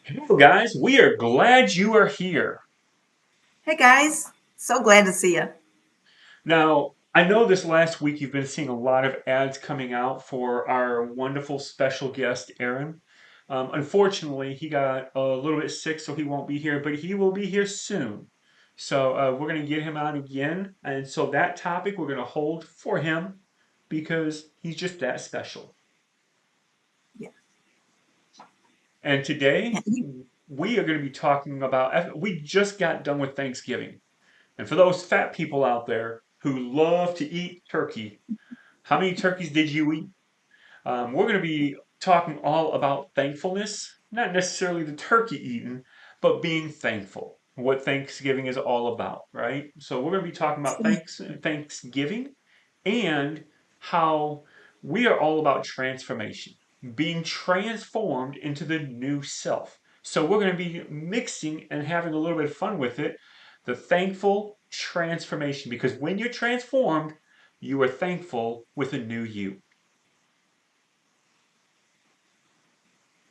Hello, guys. We are glad you are here. Hey guys, so glad to see you. Now, I know this last week you've been seeing a lot of ads coming out for our wonderful special guest, Aaron. Unfortunately, he got a little bit sick, so he won't be here, but he will be here soon. So we're going to get him on again. And so that topic we're going to hold for him because he's just that special. Yeah. And today He- we are going to be talking about, we just got done with Thanksgiving. And for those fat people out there who love to eat turkey, how many turkeys did you eat? We're going to be talking all about thankfulness, not necessarily the turkey eating, but being thankful. What Thanksgiving is all about, right? So we're going to be talking about Thanksgiving and how we are all about transformation, being transformed into the new self. So we're going to be mixing and having a little bit of fun with it, the thankful transformation, because when you're transformed, you are thankful with a new you.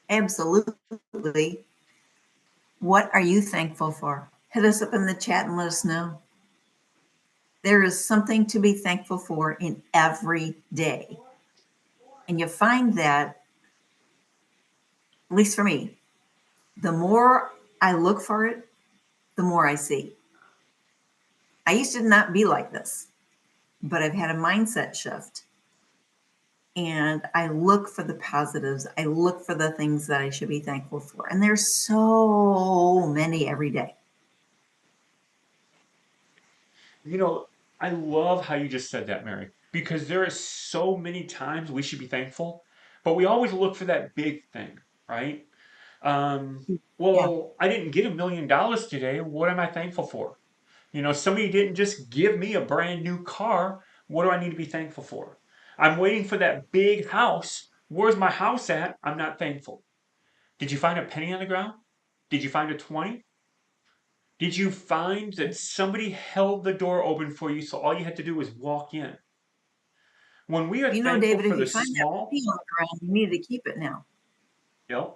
Absolutely. What are you thankful for? Hit us up in the chat and let us know. There is something to be thankful for in every day. And you find that, at least for me, the more I look for it, the more I see. I used to not be like this, but I've had a mindset shift. And I look for the positives. I look for the things that I should be thankful for. And there's so many every day. You know, I love how you just said that, Mary, because there are so many times we should be thankful, but we always look for that big thing, right? Yeah. Well, I didn't get $1 million today. What am I thankful for? Somebody didn't just give me a brand new car. What do I need to be thankful for? I'm waiting for that big house. Where's my house at? I'm not thankful. Did you find a penny on the ground? Did you find a 20? Did you find that somebody held the door open for you so all you had to do was walk in? When we are You know, thankful David, for if the you find that small, puppy on the ground, you need to keep it now. you know,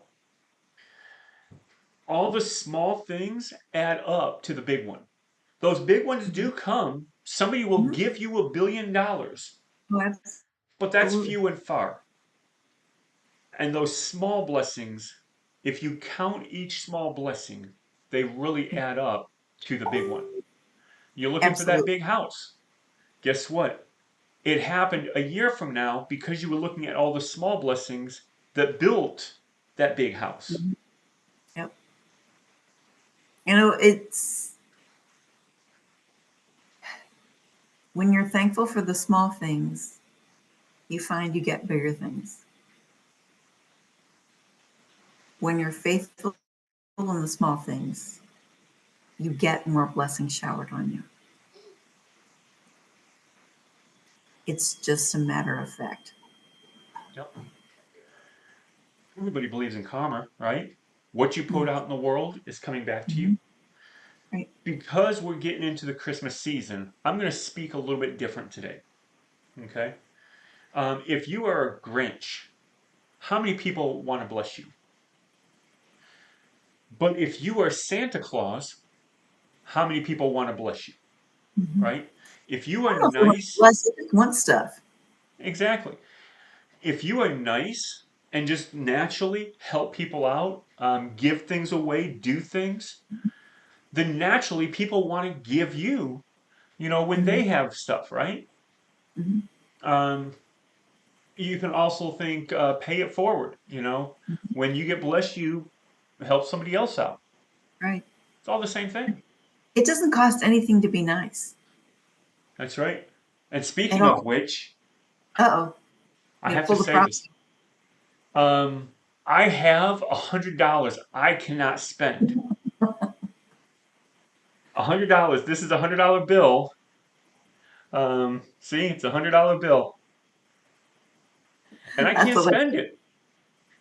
all the small things add up to the big one. Those big ones do come. Somebody will Mm-hmm. give you $1 billion, Oh, but that's absolutely. few and far. And those small blessings, if you count each small blessing, they really add up to the big one. You're looking for that Absolutely. big house. Guess what? It happened a year from now because you were looking at all the small blessings that built that big house. Mhm. Yep. You know, it's when you're thankful for the small things, you find you get bigger things. When you're faithful in the small things, you get more blessings showered on you. It's just a matter of fact. Yep. Everybody believes in karma, right? What you put out in the world is coming back to you. Mm-hmm. Right. Because we're getting into the Christmas season, I'm going to speak a little bit different today. Okay? If you are a Grinch, how many people want to bless you? But if you are Santa Claus, how many people want to bless you? Mm-hmm. Right? If you I are don't know if they want to nice, bless it, just want stuff. exactly. If you are nice and just naturally help people out, give things away, do things, then naturally people want to give you, when they Mm-hmm. have stuff, right? Mm-hmm. Um, you can also think, pay it forward. When you get blessed, you help somebody else out. Right. It's all the same thing. It doesn't cost anything to be nice That's right. And at speaking of all. which, Uh-oh. I You gotta have to pull the say this. props. I have $100 I cannot spend. $100. This is $100 bill. See, it's $100 bill, and I That's can't what they spend it.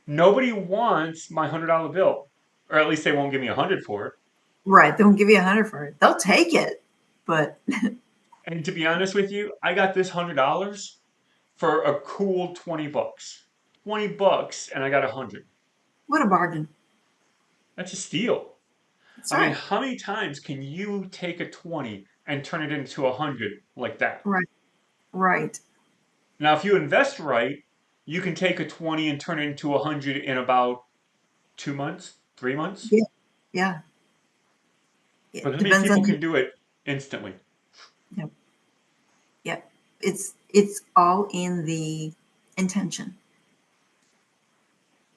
Nobody wants my $100 bill, or at least they won't give me 100 for it. right. They won't give you 100 for it. They'll take it, but And to be honest with you, I got this $100 for a cool 20 bucks. 20 bucks, and I got 100. what a bargain. That's a steal. That's I mean, right. how many times can you take a 20 and turn it into 100 like that? Right. Right. Now, if you invest right, you can take a 20 and turn it into 100 in about 2 months, 3 months. Yeah. Yeah. But It how many depends on people who. can do it instantly? Yeah. Yeah. It's all in the intention.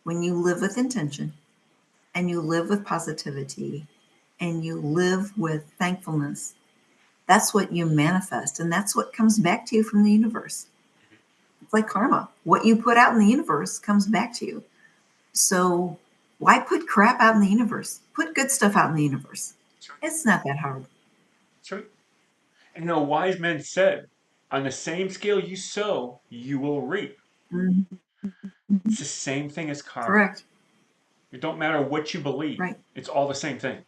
When you live with intention and you live with positivity and you live with thankfulness, that's what you manifest and that's what comes back to you from the universe. It's like karma. What you put out in the universe comes back to you. So why put crap out in the universe? Put good stuff out in the universe. That's right. It's not that hard. That's right. And wise men said, on the same scale you sow, you will reap. Mhm. It's the same thing as karma. Correct. It don't matter what you believe. Right. It's all the same thing.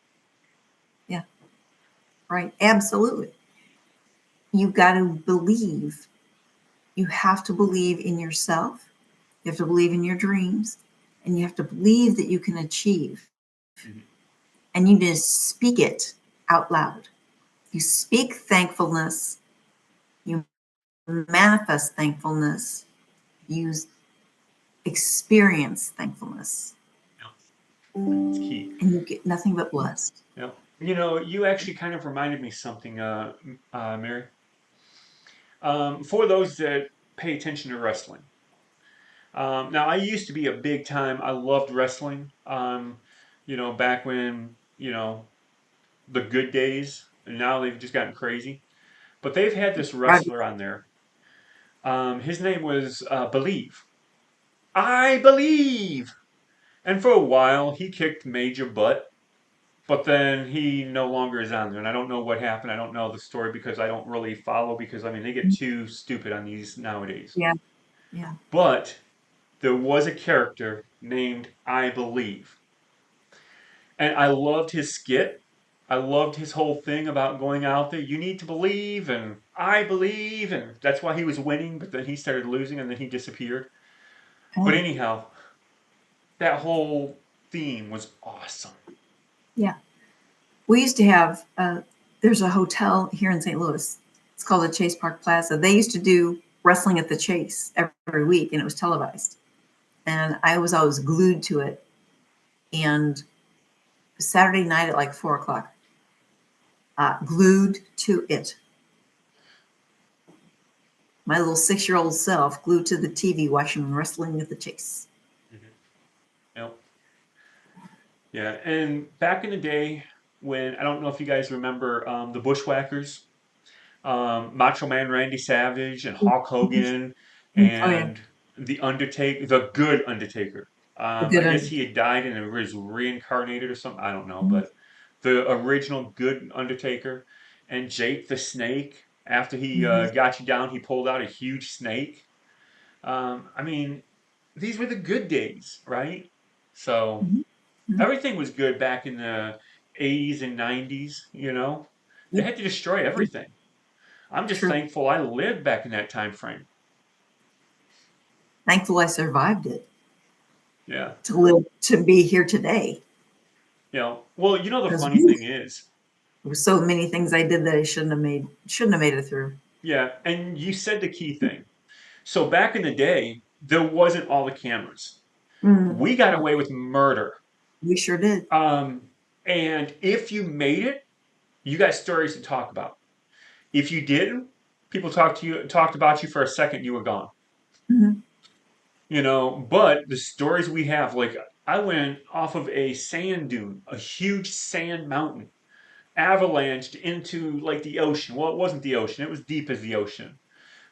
Yeah. Right. Absolutely. You got to believe. You have to believe in yourself. You have to believe in your dreams. And you have to believe that you can achieve. Mhm. And you just speak it out loud. You speak thankfulness. You manifest thankfulness. You experience thankfulness. It's key. And you get nothing but blessed. You actually kind of reminded me something, Mary. For those that pay attention to wrestling. Now, I used to be a big time, I loved wrestling, back when, the good days, and now they've just gotten crazy. But they've had this Right. wrestler on there. His name was Believe. I believe! And for a while, he kicked major butt. But then he no longer is on there, and I don't know what happened. I don't know the story because I don't really follow because I mean they get too stupid on these nowadays. Yeah. Yeah. But there was a character named I Believe, and I loved his skit. I loved his whole thing about going out there. You need to believe, and I believe, and that's why he was winning. But then he started losing, and then he disappeared. But Oh, anyhow, that whole theme was awesome. yeah. We used to have, there's a hotel here in St. Louis. It's called the Chase Park Plaza. They used to do wrestling at the Chase every week, and it was televised. And I was always glued to it. And Saturday night at like 4 o'clock, glued to it. My little 6-year-old self glued to the TV watching wrestling at the Chase. Mhm. Yep. Yeah, and back in the day when I don't know if you guys remember the Bushwhackers, Macho Man Randy Savage and Hulk Hogan Oh, yeah. and the Undertaker, the good Undertaker. The I good guess he Undertaker. had died and was reincarnated or something. I don't know, Mhm. but the original good Undertaker and Jake the Snake. After he Mhm. got you down, he pulled out a huge snake. I mean, these were the good days, right? So Mhm. Mhm. everything was good back in the 80s and 90s, They Yep. had to destroy Yep. everything. I'm just True. thankful I lived back in that time frame. Thankful I survived it Yeah. to live to be here today. Well, the Because funny thing is, there were so many things I did that I shouldn't have made it through. yeah, and you said the key thing. So back in the day, there wasn't all the cameras. Mm, We got away with murder. we sure did. Um, and if you made it, you got stories to talk about. If you didn't, people talked about you for a second, you were gone. Mhm. But the stories we have, like I went off of a sand dune, a huge sand mountain, avalanched into like the ocean. Well, it wasn't the ocean, it was deep as the ocean.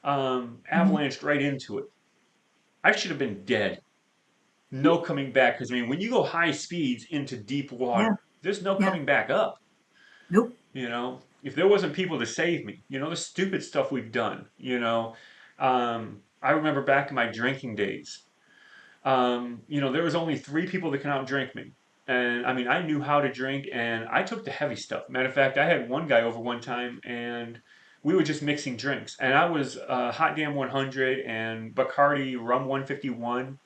Mhm. Avalanched right into it. I should have been dead. Mhm. No coming back. Because, I mean, when you go high speeds into deep Yeah. water, there's no Yeah. coming back up. Nope. If there wasn't people to save me, the stupid stuff we've done, I remember back in my drinking days. There was only three people that can outdrink me. And I mean, I knew how to drink and I took the heavy stuff. Matter of fact, I had one guy over one time and we were just mixing drinks. And I was Hot Damn 100 and Bacardi Rum 151.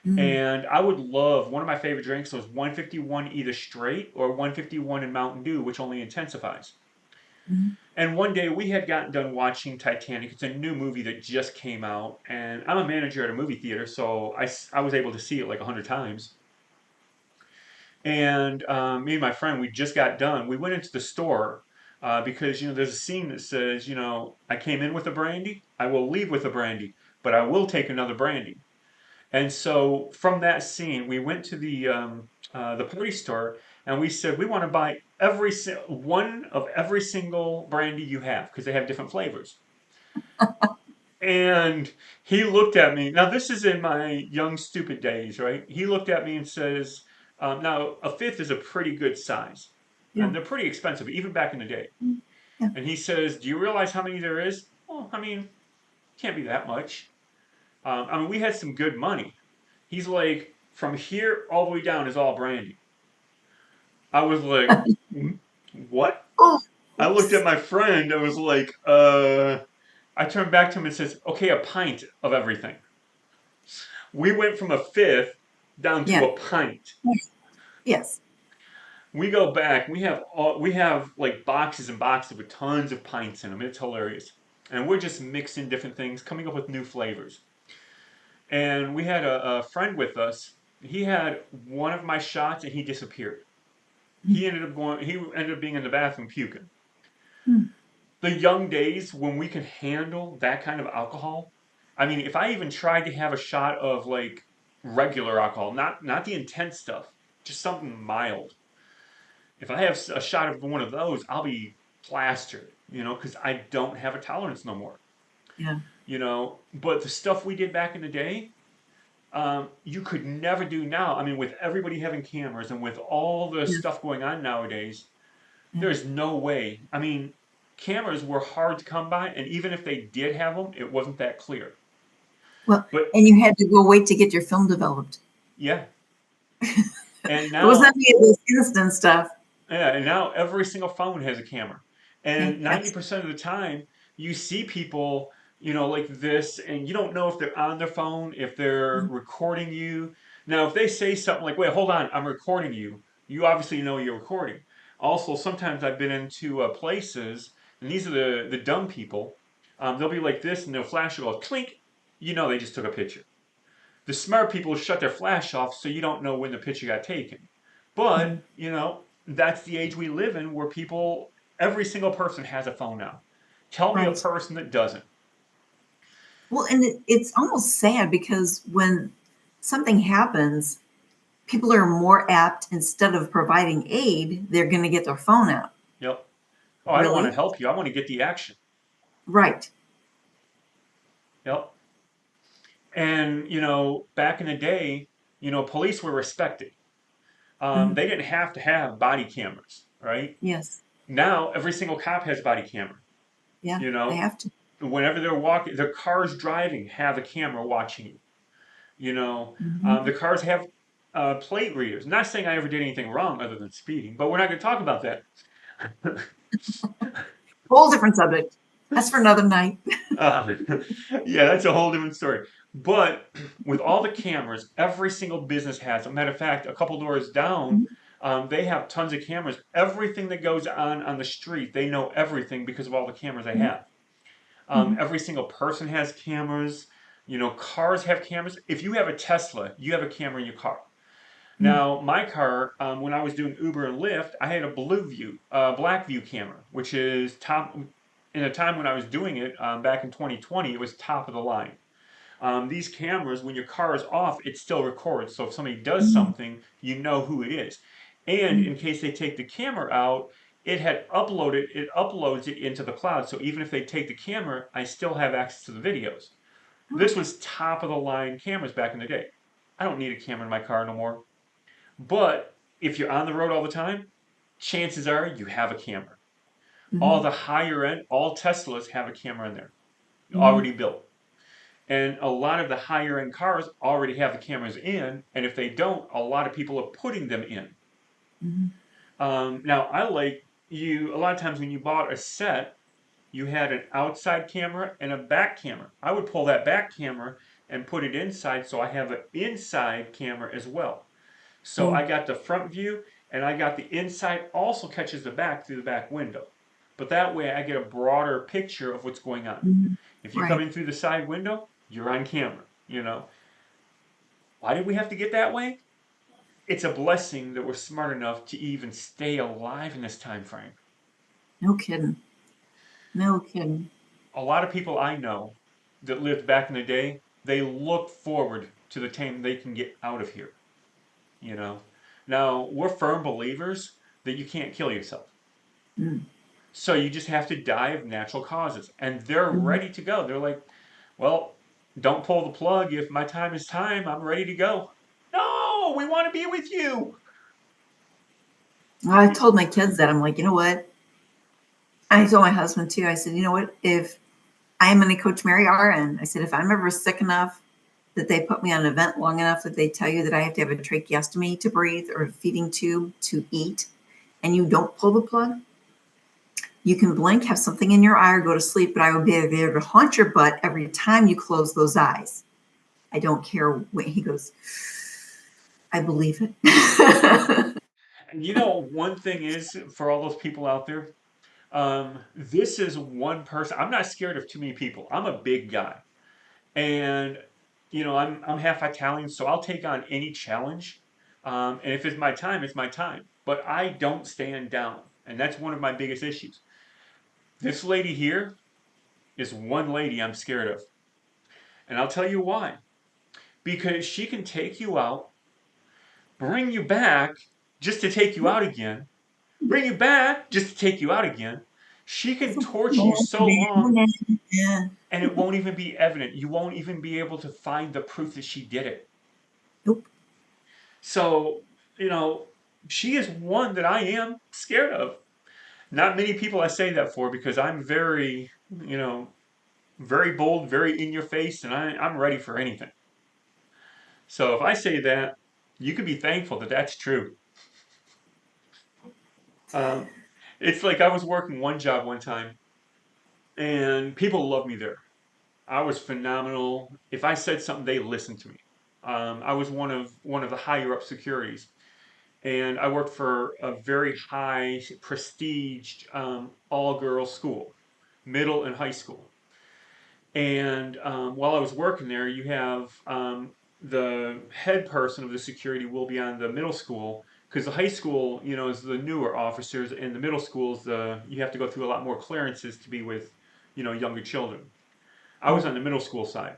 Mm-hmm. And I would love, one of my favorite drinks was 151 either straight or 151 in Mountain Dew, which only intensifies. Mm-hmm. And one day we had gotten done watching Titanic. It's a new movie that just came out. And I'm a manager at a movie theater, so I was able to see it like 100 times. And me and my friend, we just got done. We went into the store because, there's a scene that says, I came in with a brandy, I will leave with a brandy, but I will take another brandy. And so from that scene, we went to the party store and we said we want to buy one of every single brandy you have because they have different flavors. And he looked at me. Now this is in my young stupid days, right? He looked at me and says, "Now a fifth is a pretty good size, Yeah. and they're pretty expensive even back in the day." Mm. Yeah. And he says, "Do you realize how many there is?" Well, I mean, can't be that much. I mean, we had some good money. He's like, from here all the way down is all brandy. I was like, "Mm, what?" Oh, I looked at oops. my friend. I was like, I turned back to him and says, okay, a pint of everything. We went from a fifth down to Yeah. a pint. Yes. We go back. We have like boxes and boxes with tons of pints in them. It's hilarious, and we're just mixing different things, coming up with new flavors. And we had a friend with us. He had one of my shots and he disappeared. Mm. He ended up being in the bathroom puking. Mm. The young days when we can handle that kind of alcohol. I mean, if I even tried to have a shot of like regular alcohol, not the intense stuff, just something mild. If I have a shot of one of those, I'll be plastered, because I don't have a tolerance no more, Yeah. But the stuff we did back in the day, you could never do now. I mean, with everybody having cameras and with all the Yes. stuff going on nowadays, Yeah. there's no way. I mean, cameras were hard to come by, and even if they did have them, it wasn't that clear. Well, But and you had to go wait to get your film developed. yeah, and It was not now, any of this instant stuff. yeah, and now every single phone has a camera, Yeah. and 90% of the time, you see people, like this, and you don't know if they're on their phone, if they're Absolutely. recording you. Now, if they say something like, "Wait, hold on, I'm recording you," you obviously know you're recording. Also, sometimes I've been into places, and these are the dumb people. They'll be like this, and they'll flash it all, clink. You know they just took a picture. The smart people shut their flash off so you don't know when the picture got taken. Mhm. But, that's the age we live in where every single person has a phone now. Tell me a Right. person that doesn't. Well, and it's almost sad because when something happens, people are more apt, instead of providing aid, they're going to get their phone out. Yep. Oh, I don't want to Really? help you. I want to get the action. Right. Yep. And, back in the day, police were respected. Mhm. They didn't have to have body cameras, right? Yes. Now, every single cop has a body camera. Yeah. You They know, have to. whenever they're walking, their cars driving have a camera watching you. Mhm. The cars have plate readers. Not saying I ever did anything wrong other than speeding, but we're not going to talk about that. Whole different subject. That's for another night. uh, yeah, that's a whole different story. But with all the cameras, every single business has. A matter of fact, a couple doors down, Mhm. they have tons of cameras. Everything that goes on the street, they know everything because of all the cameras they Mhm. have. Mhm. Every single person has cameras. Cars have cameras. If you have a Tesla, you have a camera in your car. Mhm. Now, my car, when I was doing Uber and Lyft, I had a black view camera, which is top. In a time when I was doing it, back in 2020, it was top of the line. These cameras, when your car is off, it still records. So if somebody does Mhm. something, you know who it is. And Mhm. in case they take the camera out, it uploads it into the cloud. So even if they take the camera, I still have access to the videos. This Okay. was top of the line cameras back in the day. I don't need a camera in my car no more. But if you're on the road all the time, chances are you have a camera. All Mhm. the higher end, all Teslas have a camera in there Mhm. already built. And a lot of the higher end cars already have the cameras in. And if they don't, a lot of people are putting them in. Mhm. Now, a lot of times when you bought a set, you had an outside camera and a back camera. I would pull that back camera and put it inside, so I have an inside camera as well. So I Mm, got the front view and I got the inside also catches the back through the back window. But that way I get a broader picture of what's going on. mhm. If you come Right. in through the side window, you're on camera, you know. Why did we have to get that way? It's a blessing that we're smart enough to even stay alive in this time frame. No kidding. No kidding. A lot of people I know that lived back in the day, they look forward to the time they can get out of here, you know. Now, we're firm believers that you can't kill yourself. Mm, So you just have to die of natural causes. And they're mhm. ready to go. They're like, well, don't pull the plug. If my time is time, I'm ready to go. No, we want to be with you. Well, I told my kids that. I'm like, you know what? I told my husband too. I said, you know what? If I am going to coach Mary RN, I said, if I'm ever sick enough that they put me on an event long enough that they tell you that I have to have a tracheostomy to breathe or a feeding tube to eat, and you don't pull the plug, you can blink, have something in your eye, or go to sleep, but I will be there to haunt your butt every time you close those eyes. I don't care what he goes, I believe it. And you know, one thing is for all those people out there, this is one person. I'm not scared of too many people. I'm a big guy. And I'm half Italian, so I'll take on any challenge. And if it's my time, it's my time. But I don't stand down, and that's one of my biggest issues. This lady here is one lady I'm scared of, and I'll tell you why. Because she can take you out, bring you back just to take you out again, bring you back just to take you out again. She can torture you so long, Yeah. and it won't even be evident. You won't even be able to find the proof that she did it. Nope. So, you know, she is one that I am scared of. Not many people I say that for because I'm very, very bold, very in your face, and I'm ready for anything. So if I say that, you can be thankful that that's true. Um, it's like I was working one job one time, and people loved me there. I was phenomenal. If I said something, they listened to me. I was one of the higher up securities, and I worked for a very high prestiged all girls school, middle and high school. And while I was working there, you have the head person of the security will be on the middle school because the high school, is the newer officers, and the middle school is the you have to go through a lot more clearances to be with, younger children. I was on the middle school side,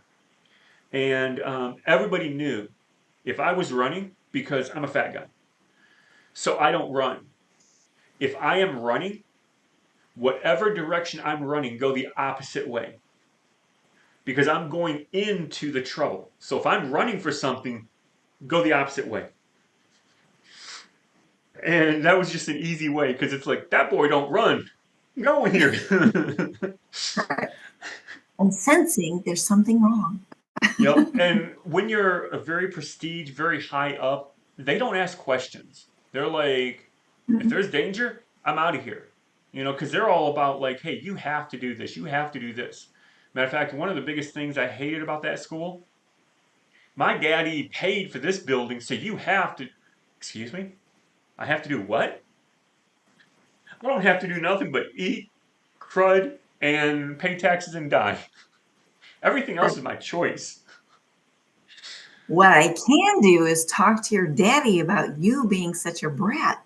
and everybody knew if I was running because I'm a fat guy, so I don't run. If I am running, whatever direction I'm running, go the opposite way because I'm going into the trouble. So if I'm running for something, go the opposite way. And that was just an easy way because it's like, that boy don't run. Go in here. Right. I'm sensing there's something wrong. Yep. And when you're a very prestige, very high up, they don't ask questions. They're like, if Mhm. there's danger, I'm out of here. Because they're all about like, hey, you have to do this. You have to do this. Matter of fact, one of the biggest things I hated about that school, my daddy paid for this building, so you have to, excuse me? I have to do what? I don't have to do nothing but eat, crud, and pay taxes and die. Everything else is my choice. What I can do is talk to your daddy about you being such a brat.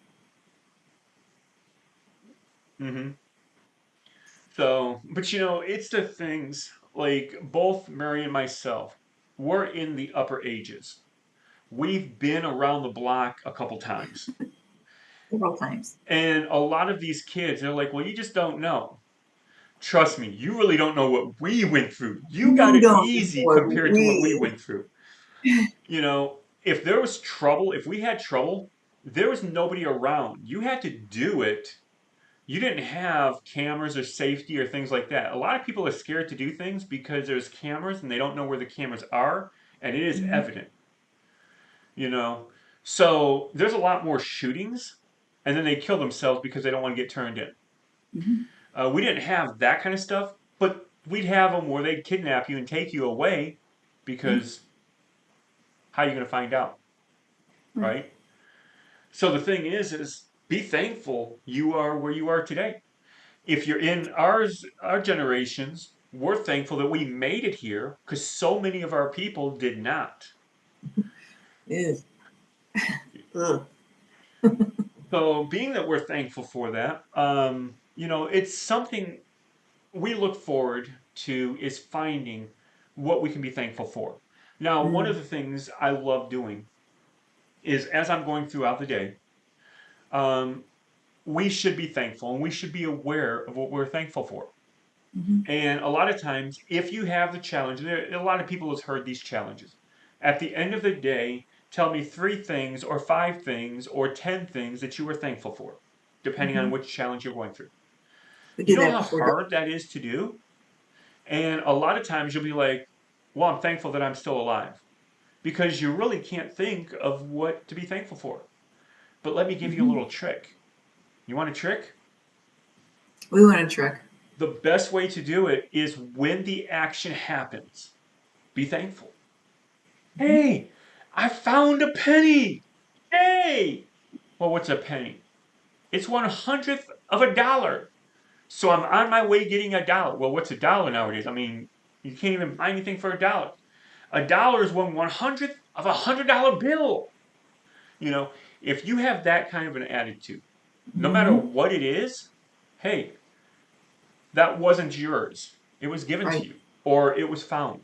Hmm. So, but it's the things like both Mary and myself, we're in the upper ages. We've been around the block a couple times. Several times. And a lot of these kids, they're like, well, you just don't know. Trust me, you really don't know what we went through. You got You it don't know easy what compared to what we we. went through. If there was trouble, if we had trouble, there was nobody around. You had to do it. You didn't have cameras or safety or things like that. A lot of people are scared to do things because there's cameras and they don't know where the cameras are, and it is Mhm, evident, you know. So there's a lot more shootings, and then they kill themselves because they don't want to get turned in. mhm. We didn't have that kind of stuff, but we'd have them where they'd kidnap you and take you away. Yeah. because how are you going to find out, Right. right? So the thing is be thankful you are where you are today. If you're in our generations, we're thankful that we made it here because so many of our people did not. Yes. Ugh. So being that we're thankful for that, it's something we look forward to is finding what we can be thankful for. Now, one of Mm. the things I love doing is as I'm going throughout the day, um, we should be thankful and we should be aware of what we're thankful for. Mhm. And a lot of times, if you have the challenge, a lot of people have heard these challenges. At the end of the day, tell me 3 things or 5 things or 10 things that you were thankful for, depending on Mhm. which challenge you're going through. We You do know that how before dinner. hard that is to do? And a lot of times you'll be like, well, I'm thankful that I'm still alive because you really can't think of what to be thankful for. But let me give you a Mhm. little trick. You want a trick? We want a trick. The best way to do it is when the action happens, be thankful. Mhm. Hey, I found a penny. Hey. Well, what's a penny? It's 1/100th of a dollar. So I'm on my way getting a dollar. Well, what's a dollar nowadays? I mean, you can't even buy anything for a dollar. A dollar is 1/100th of $100 bill. You know, if you have that kind of an attitude, no matter Mhm. what it is, hey, that wasn't yours. It was given to Right. you or it was found.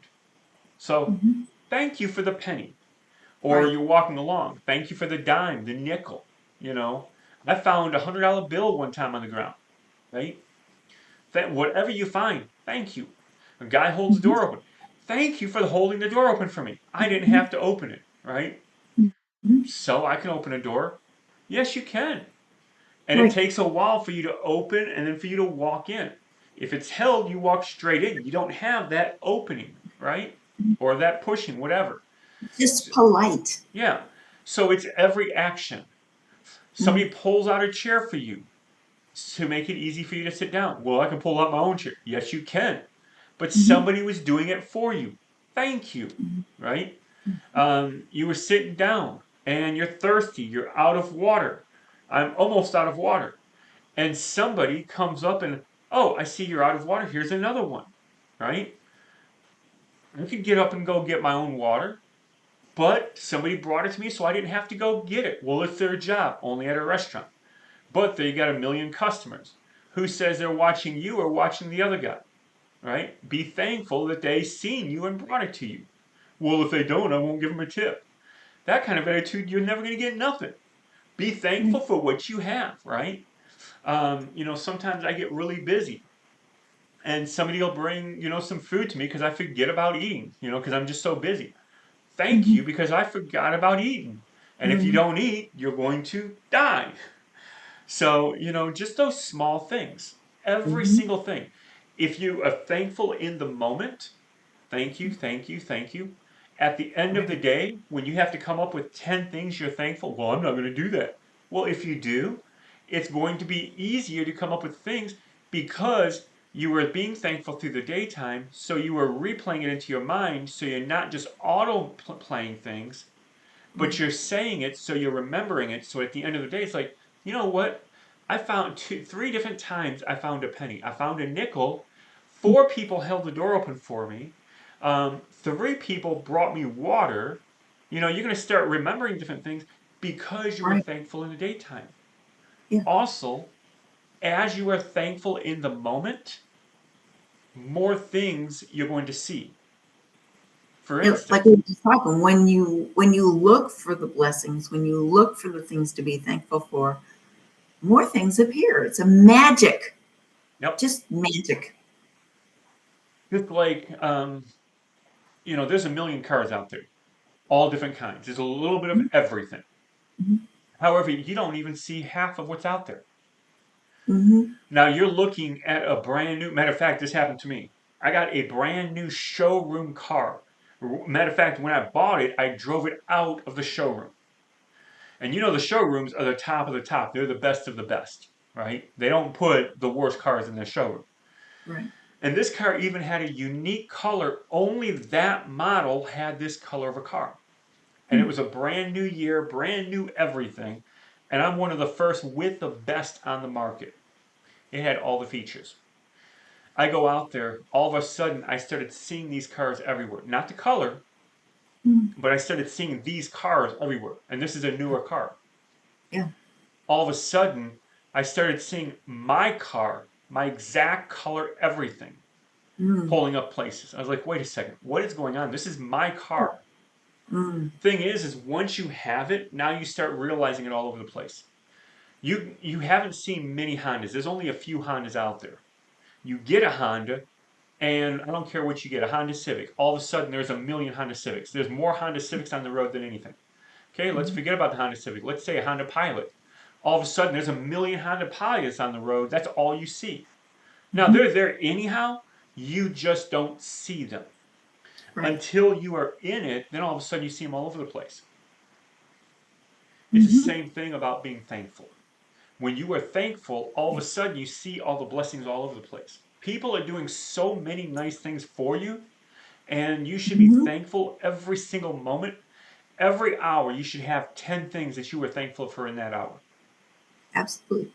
So Mhm. thank you for the penny. Or Right. you're walking along. Thank you for the dime, the nickel. You know, I found $100 bill one time on the ground, right? Whatever you find, thank you. A guy holds the Mhm. door open. Thank you for holding the door open for me. I didn't Mhm. have to open it, right? Mhm. So I can open a door. Yes, you can. And it Right. takes a while for you to open and then for you to walk in. If it's held, you walk straight in. You don't have that opening, right? Or that pushing, whatever. Just So, polite. yeah. So it's every action. Mm. Somebody pulls out a chair for you to make it easy for you to sit down. Well, I can pull out my own chair. Yes, you can. But Mhm. somebody was doing it for you. Thank you, Mhm. right? You were sitting down and you're thirsty. You're out of water. I'm almost out of water. And somebody comes up and, oh, I see you're out of water. Here's another one, right? I could get up and go get my own water, but somebody brought it to me so I didn't have to go get it. Well, it's their job, only at a restaurant. But they got a million customers. Who says they're watching you or watching the other guy, right? Be thankful that they seen you and brought it to you. Well, if they don't, I won't give them a tip. That kind of attitude, you're never going to get nothing. Be thankful Right. for what you have, right? Sometimes I get really busy and somebody will bring, some food to me because I forget about eating, because I'm just so busy. Thank you Mhm. because I forgot about eating. And if you Mhm. don't eat, you're going to die. So, just those small things, every Mhm. single thing. If you are thankful in the moment, thank you, thank you, thank you. At the end of the Right. day, when you have to come up with 10 things you're thankful, well, I'm not going to do that. Well, if you do, it's going to be easier to come up with things because you were being thankful through the daytime, so you were replaying it into your mind, so you're not just auto playing things, but Right. you're saying it so you're remembering it. So at the end of the day, it's like, you know what? I found 3 different times I found a penny. I found a nickel. 4 people held the door open for me. 3 people brought me water. You're going to start remembering different things because you were Right. thankful in the daytime. Yeah. Also, as you are thankful in the moment, more things you're going to see. For Like we instance, were just talking, when you look for the blessings, when you look for the things to be thankful for, more things appear. It's a magic, yep, just magic. just like there's a million cars out there, all different kinds. There's a little bit of everything. Mhm. However, you don't even see half of what's out there. Mhm. Now you're looking at a brand new, matter of fact, this happened to me. I got a brand new showroom car. Matter of fact, when I bought it, I drove it out of the showroom. And the showrooms are the top of the top. They're the best of the best, right? They don't put the worst cars in their showroom. Right. And this car even had a unique color. Only that model had this color of a car. And it was a brand new year, brand new everything. And I'm one of the first with the best on the market. It had all the features. I go out there, all of a sudden I started seeing these cars everywhere. Not the color, Mm. but I started seeing these cars everywhere. And this is a newer car. Yeah. All of a sudden, I started seeing my car, my exact color, everything, Mm. pulling up places. I was like, wait a second, what is going on? This is my car. Mm. Thing is once you have it, now you start realizing it all over the place. You haven't seen many Hondas. There's only a few Hondas out there. You get a Honda, and I don't care what you get, a Honda Civic. All of a sudden, there's a million Honda Civics. There's more Honda Civics on the road than anything. Okay, let's Mm. forget about the Honda Civic. Let's say a Honda Pilot. All of a sudden, there's a million Honda Pilots on the road. That's all you see. Now, Mhm. they're there anyhow. You just don't see them. Right. Until you are in it, then all of a sudden you see them all over the place. It's the Hmm. same thing about being thankful. When you are thankful, all of a sudden you see all the blessings all over the place. People are doing so many nice things for you, and you should be Hmm. thankful every single moment. Every hour, you should have 10 things that you were thankful for in that hour. Absolutely.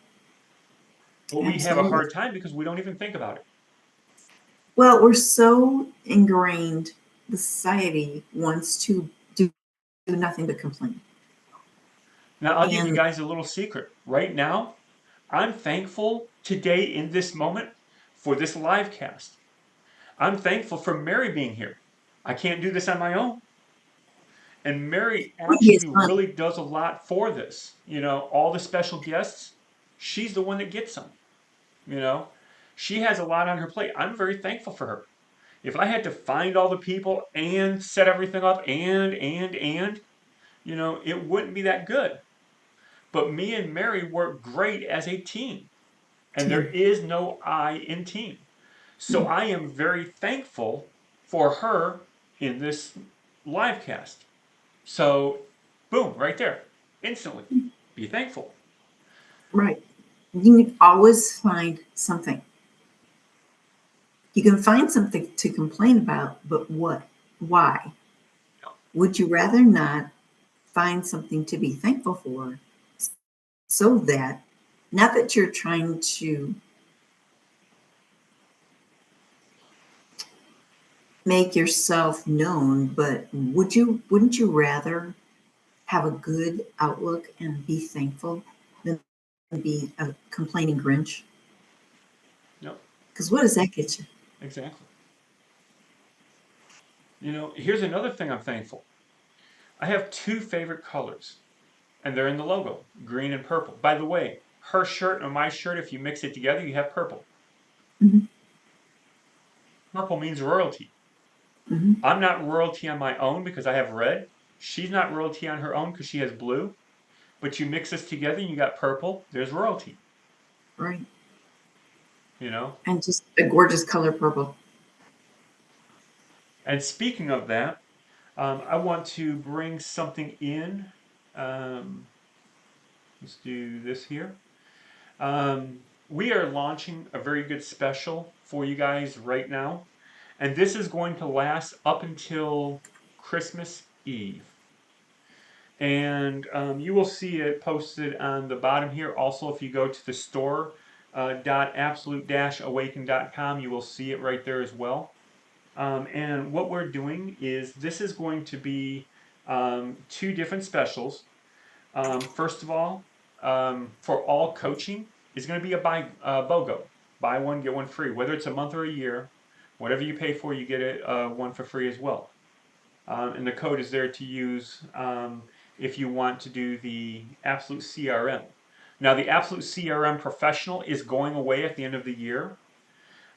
But we have a Absolutely. hard time because we don't even think about it. Well, we're so ingrained, the society wants to do nothing but complain. Now, I'll give you And guys a little secret. Right now, I'm thankful today in this moment for this live cast. I'm thankful for Mary being here. I can't do this on my own. And Mary it's actually fun. really does a lot for this. All the special guests, she's the one that gets them. You know, she has a lot on her plate. I'm very thankful for her. If I had to find all the people and set everything up and, it wouldn't be that good. But me and Mary work great as a team. And there Team. is no I in team. So Mm. I am very thankful for her in this live cast. So, boom, right there, instantly. Be thankful. Right. You can always find something. You can find something to complain about, but what? Why? Would you rather not find something to be thankful for so that, not that you're trying to make yourself known, but wouldn't you rather have a good outlook and be thankful than be a complaining Grinch? No, Because what does that get you? exactly. Here's another thing I'm thankful. I have two favorite colors, and they're in the logo, green and purple. By the way, her shirt and my shirt, if you mix it together, you have purple. Hmm. Purple means royalty. Hmm. I'm not royalty on my own because I have red. She's not royalty on her own because she has blue. But you mix this together and you got purple, there's royalty, Right. you know? And just a gorgeous color purple. And speaking of that, I want to bring something in. Um, let's do this here. We are launching a very good special for you guys right now. And this is going to last up until Christmas Eve. And you will see it posted on the bottom here. Also, if you go to the store, absolute-awaken.com, you will see it right there as well. And what we're doing is this is going to be two different specials. First of all, for all coaching is going to be a BOGO. Buy one, get one free. Whether it's a month or a year, whatever you pay for, you get it one for free as well. And the code is there to use if you want to do the Absolute CRM. Now, the Absolute CRM Professional is going away at the end of the year.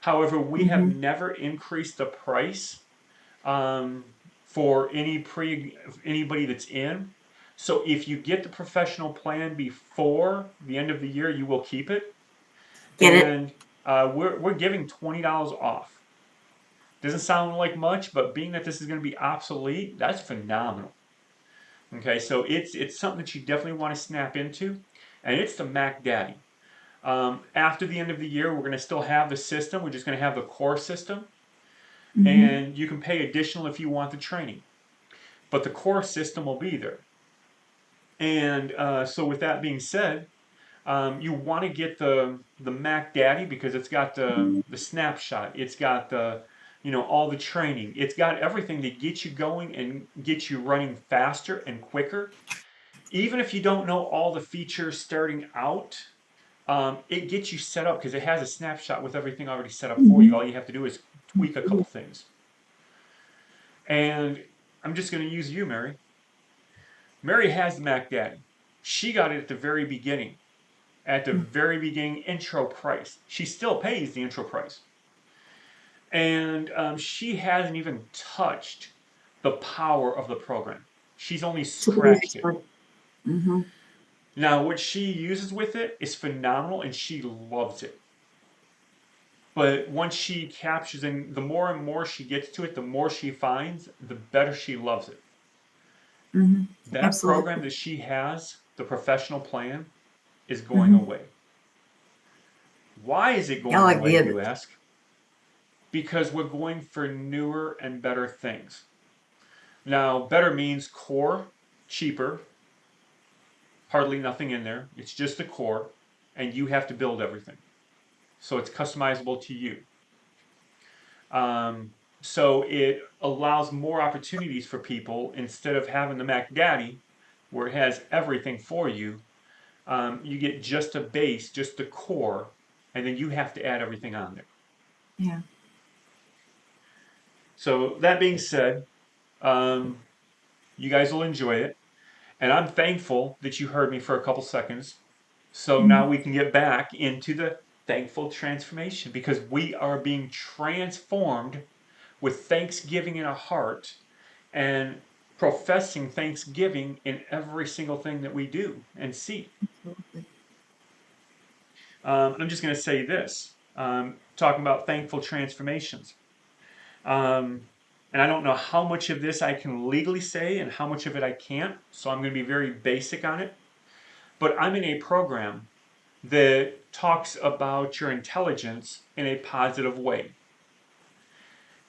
However, we have Hmm. never increased the price um, for anybody that's in. So if you get the professional plan before the end of the year, you will keep it. Get it? And we're giving $20 off. Doesn't sound like much, but being that this is going to be obsolete, that's phenomenal. Okay, so it's something that you definitely want to snap into, and it's the Mac Daddy. After the end of the year, we're going to still have the system. We're just going to have the core system, Mm-hmm. and you can pay additional if you want the training. But the core system will be there. And so, with that being said, you want to get the Mac Daddy because it's got the snapshot. It's got the all the training. It's got everything to get you going and get you running faster and quicker. Even if you don't know all the features starting out, it gets you set up because it has a snapshot with everything already set up for you. Mm-hmm. All you have to do is tweak a couple things. And I'm just going to use you, Mary. Mary has the Mac Daddy. She got it at the very beginning intro price. She still pays the intro price. And she hasn't even touched the power of the program. She's only To be an scratched it. expert. Mm-hmm. Now, what she uses with it is phenomenal and she loves it. But once she captures and the more and more she gets to it, the more she finds, the better she loves it. Mm-hmm. That program Absolutely. that she has, the professional plan, is going Mm-hmm. away. Why is it Yeah, going I away, get you it. ask? Because we're going for newer and better things. Now, better means core, cheaper, hardly nothing in there. It's just the core, and you have to build everything. So it's customizable to you. Um, so it allows more opportunities for people instead of having the Mac Daddy, where it has everything for you. You get just a base, just the core, and then you have to add everything on there. Yeah. So that being said, um, you guys will enjoy it. And I'm thankful that you heard me for a couple seconds. So Mm-hmm. now we can get back into the thankful transformation because we are being transformed with thanksgiving in our heart and professing thanksgiving in every single thing that we do and see. Absolutely. I'm just going to say this talking about thankful transformations. Um, and I don't know how much of this I can legally say and how much of it I can't. So I'm going to be very basic on it. But I'm in a program that talks about your intelligence in a positive way.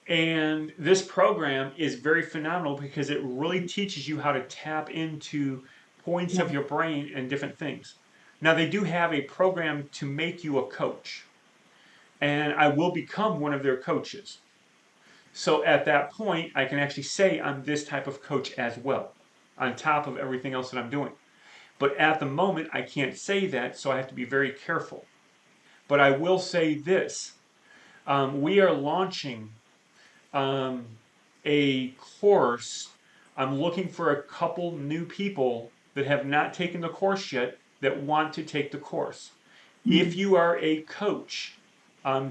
And this program is very phenomenal because it really teaches you how to tap into points Yeah. of your brain and different things. Now, they do have a program to make you a coach, and I will become one of their coaches. So at that point, I can actually say I'm this type of coach as well, on top of everything else that I'm doing. But at the moment, I can't say that, so I have to be very careful. But I will say this we are launching um, a course. I'm looking for a couple new people that have not taken the course yet that want to take the course. Mm-hmm. If you are a coach,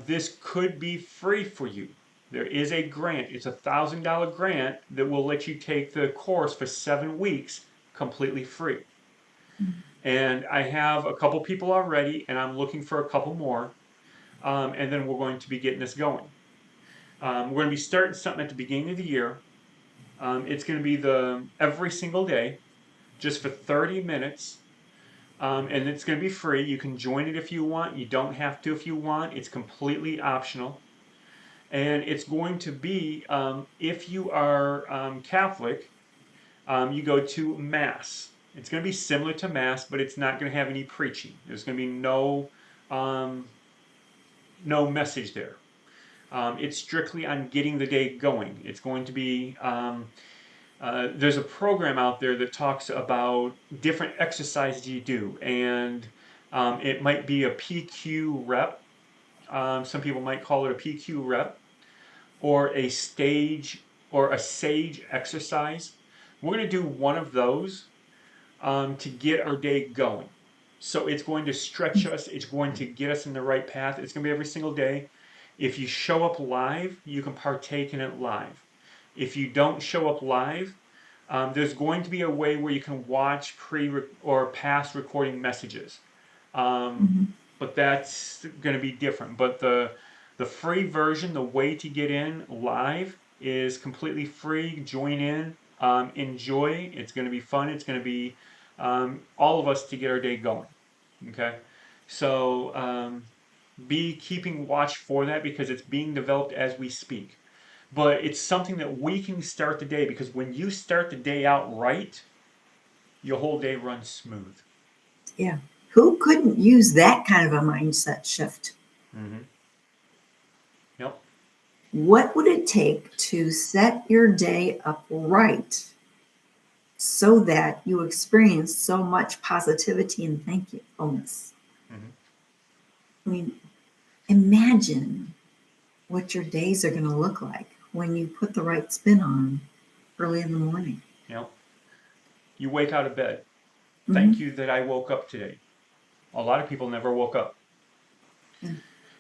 this could be free for you. There is a grant. It's $1,000 grant that will let you take the course for 7 weeks completely free. And I have a couple people already, and I'm looking for a couple more. And then we're going to be getting this going. We're going to be starting something at the beginning of the year. It's going to be the every single day, just for 30 minutes. And it's going to be free. You can join it if you want. You don't have to if you want. It's completely optional. And it's going to be, if you are Catholic, you go to Mass. It's going to be similar to Mass, but it's not going to have any preaching. There's going to be um, no message there. It's strictly on getting the day going. It's going to be there's a program out there that talks about different exercises you do, and it might be a PQ rep. Some people might call it a PQ rep, or a stage or a sage exercise. We're going to do one of those to get our day going. So it's going to stretch us. It's going to get us in the right path. It's going to be every single day. If you show up live, you can partake in it live. If you don't show up live, there's going to be a way where you can watch pre or past recording messages, um, Mm-hmm. but that's going to be different. But the free version, the way to get in live, is completely free. Join in, enjoy. It's going to be fun. It's going to be all of us to get our day going. Okay. So be keeping watch for that because it's being developed as we speak. But it's something that we can start the day because when you start the day out right, your whole day runs smooth. Yeah. Who couldn't use that kind of a mindset shift? Hmm. Yep. What would it take to set your day up right so that you experience so much positivity and thankfulness? Hmm. I mean, imagine what your days are going to look like when you put the right spin on them early in the morning. Yep. You wake out of bed. Thank Hmm. you that I woke up today. A lot of people never woke up. Yeah.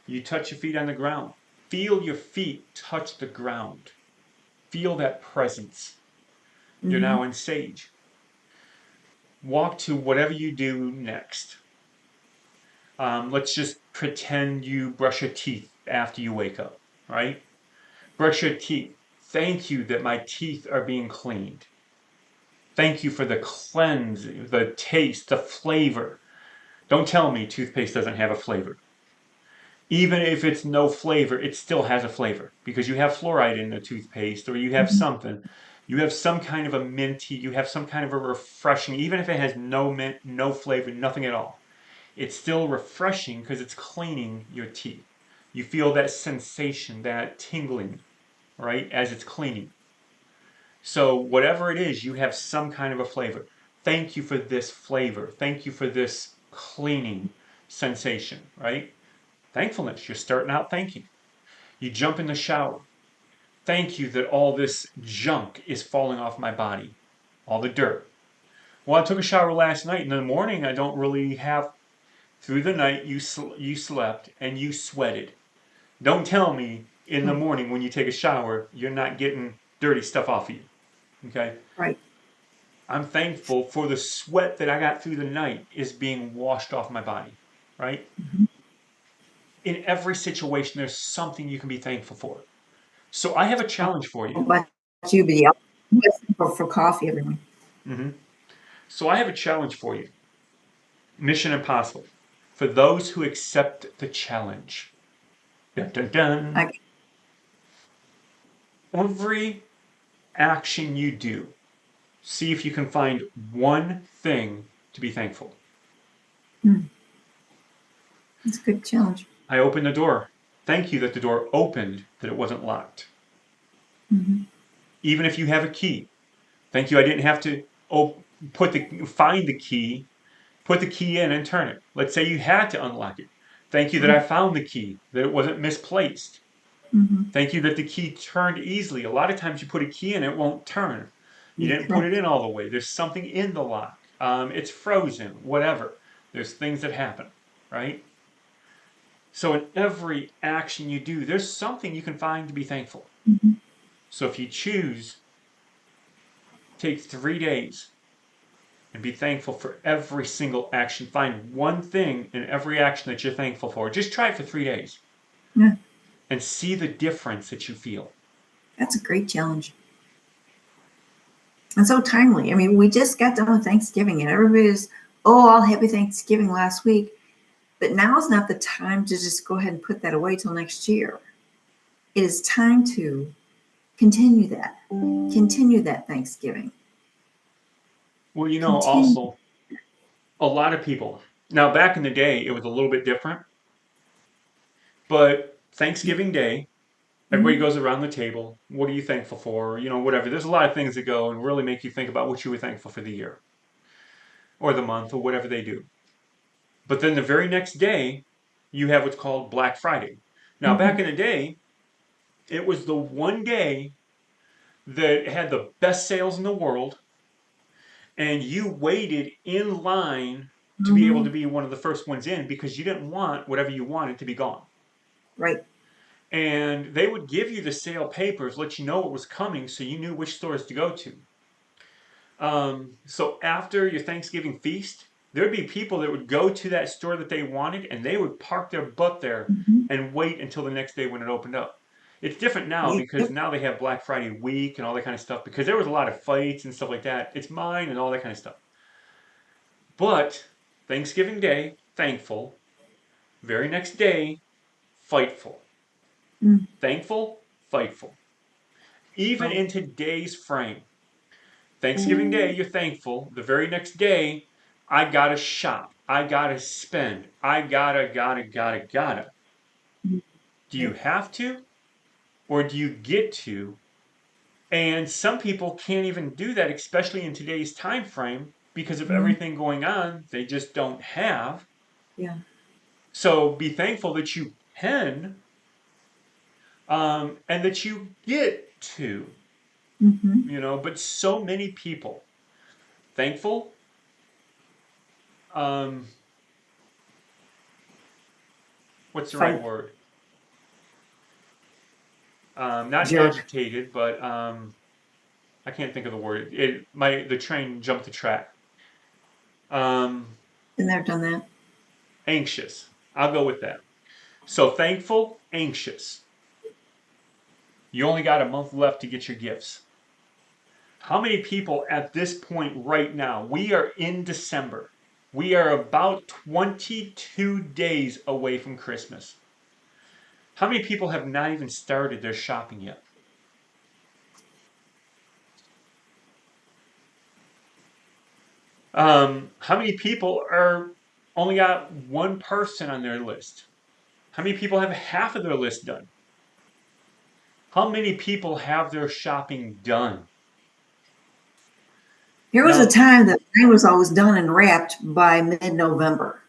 You touch your feet on the ground. Feel your feet touch the ground. Feel that presence. You're Hmm. now in sage. Walk to whatever you do next. Let's just pretend you brush your teeth after you wake up, right? Brush your teeth. Thank you that my teeth are being cleaned. Thank you for the cleanse, the taste, the flavor. Don't tell me toothpaste doesn't have a flavor. Even if it's no flavor, it still has a flavor because you have fluoride in the toothpaste or you have Hmm. something. You have some kind of a minty, you have some kind of a refreshing, even if it has no mint, no flavor, nothing at all. It's still refreshing because it's cleaning your teeth. You feel that sensation, that tingling, right, as it's cleaning. So, whatever it is, you have some kind of a flavor. Thank you for this flavor. Thank you for this cleaning sensation, right? Thankfulness. You're starting out thanking. You jump in the shower. Thank you that all this junk is falling off my body, all the dirt. Well, I took a shower last night. In the morning, I don't really have. Through the night, you slept and you sweated. Don't tell me in the Right. morning when you take a shower, you're not getting dirty stuff off of you. Okay? Right. I'm thankful for the sweat that I got through the night is being washed off my body. Right? Hmm. In every situation, there's something you can be thankful for. So I have a Oh, challenge for you. but you be up for coffee, everyone. Hmm. So I have a challenge for you. Mission impossible. For those who accept the challenge. Dun, dun, dun. Like, Every action you do, see if you can find one thing to be thankful. it's a good challenge. I opened the door. Thank you that the door opened, that it wasn't locked. Hmm. Even if you have a key, thank you I didn't have to find the key, put the key in and turn it. Let's say you had to unlock it. Thank you that I Right. found the key, that it wasn't misplaced. Hmm. Thank you that the key turned easily. A lot of times you put a key in, it won't turn. You You're didn't put it correct. in all the way. There's something in the lock. It's frozen, whatever. There's things that happen, right? So in every action you do, there's something you can find to be thankful. Hmm. So if you choose, take 3 days and be thankful for every single action. Find one thing in every action that you're thankful for. Just try it for 3 days Yeah, and see the difference that you feel. that's a great challenge. And so timely. I mean, we just got done with Thanksgiving and everybody's, oh, all happy Thanksgiving last week. But now is not the time to just go ahead and put that away till next year. It is time to continue that Thanksgiving. Well, Continue. also, a lot of people. Now, back in the day, it was a little bit different, but Thanksgiving Day, everybody Mhm. goes around the table. What are you thankful for? Whatever. There's a lot of things that go and really make you think about what you were thankful for the year or the month or whatever they do. But then the very next day, you have what's called Black Friday. Now, back Mhm. in the day, it was the one day that had the best sales in the world, and you waited in line to be able to Mhm. be one of the first ones in because you didn't want whatever you wanted to be gone. Right. And they would give you the sale papers, let you know what was coming so you knew which stores to go to. So after your Thanksgiving feast, there'd be people that would go to that store that they wanted and they would park their butt there Mhm. and wait until the next day when it opened up. It's different now because Yep. now they have Black Friday week and all that kind of stuff because there was a lot of fights and stuff like that. It's mine and all that kind of stuff. But Thanksgiving Day, thankful. Very next day, fightful. Mm, Thankful, fightful. Even right. in today's frame, Thanksgiving Day, you're thankful. The very next day, I gotta shop. I gotta spend. I gotta. Mm, Do you right. have to? Or do you get to? And some people can't even do that, especially in today's time frame, because of Mhm. everything going on. They just don't have. Yeah. So be thankful that you can, and that you get to, Hmm. But so many people thankful, um, what's the right Fight. word? Not Jerk. agitated, but I can't think of the word. The train jumped the track. Um, Been there, done that. Anxious. I'll go with that. So thankful, anxious. You only got a month left to get your gifts. How many people at this point right now? We are in December. We are about 22 days away from Christmas. How many people have not even started their shopping yet? How many people are only got one person on their list? How many people have half of their list done? How many people have their shopping done? There was a Now, time that mine was always done and wrapped by mid-November.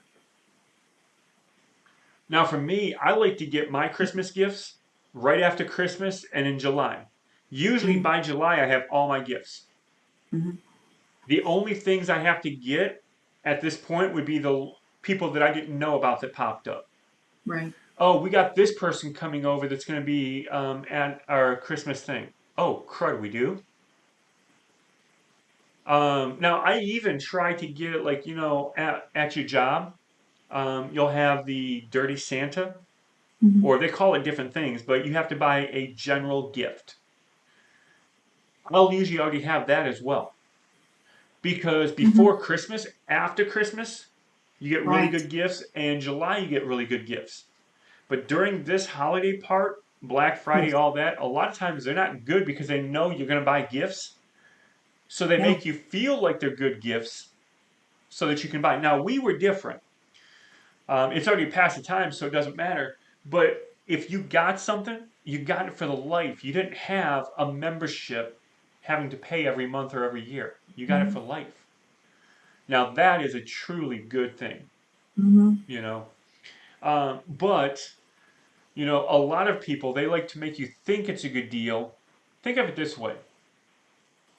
now for me, I like to get my Christmas gifts right after Christmas and in July. Usually Mm-hmm. by July, I have all my gifts. Mm-hmm. The only things I have to get at this point would be the people that I didn't know about that popped up. Right. Oh, we got this person coming over that's going to be at our Christmas thing. Oh, crud, we do. Now I even try to get it like at your job. You'll have the Dirty Santa, Mm-hmm. or they call it different things, but you have to buy a general gift. I'll usually already have that as well because Mm-hmm. before Christmas, after Christmas, you get really Right. good gifts, and July you get really good gifts. But during this holiday part, Black Friday, Yes. all that, a lot of times they're not good because they know you're going to buy gifts. So they Yeah. make you feel like they're good gifts so that you can buy. Now, we were different. It's already past the time, so it doesn't matter. But if you got something, you got it for the life. You didn't have a membership having to pay every month or every year. You got it Mm-hmm. for life. Now, that is a truly good thing, Mm-hmm. you know. But a lot of people, they like to make you think it's a good deal. Think of it this way.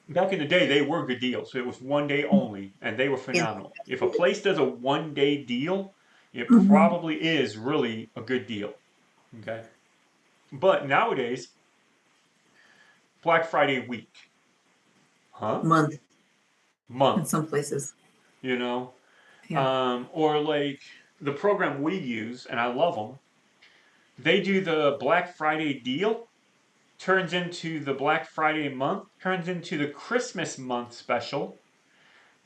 Back in the day, they were good deals. It was one day only, and they were Yeah. phenomenal. If a place does a 1 day deal, it Mm-hmm. probably is really a good deal. Okay. But nowadays, Black Friday week, huh? Month in Month, some places. you know? Yeah. Or like the program we use, and I love them, they do the Black Friday deal, turns into the Black Friday month, turns into the Christmas month special,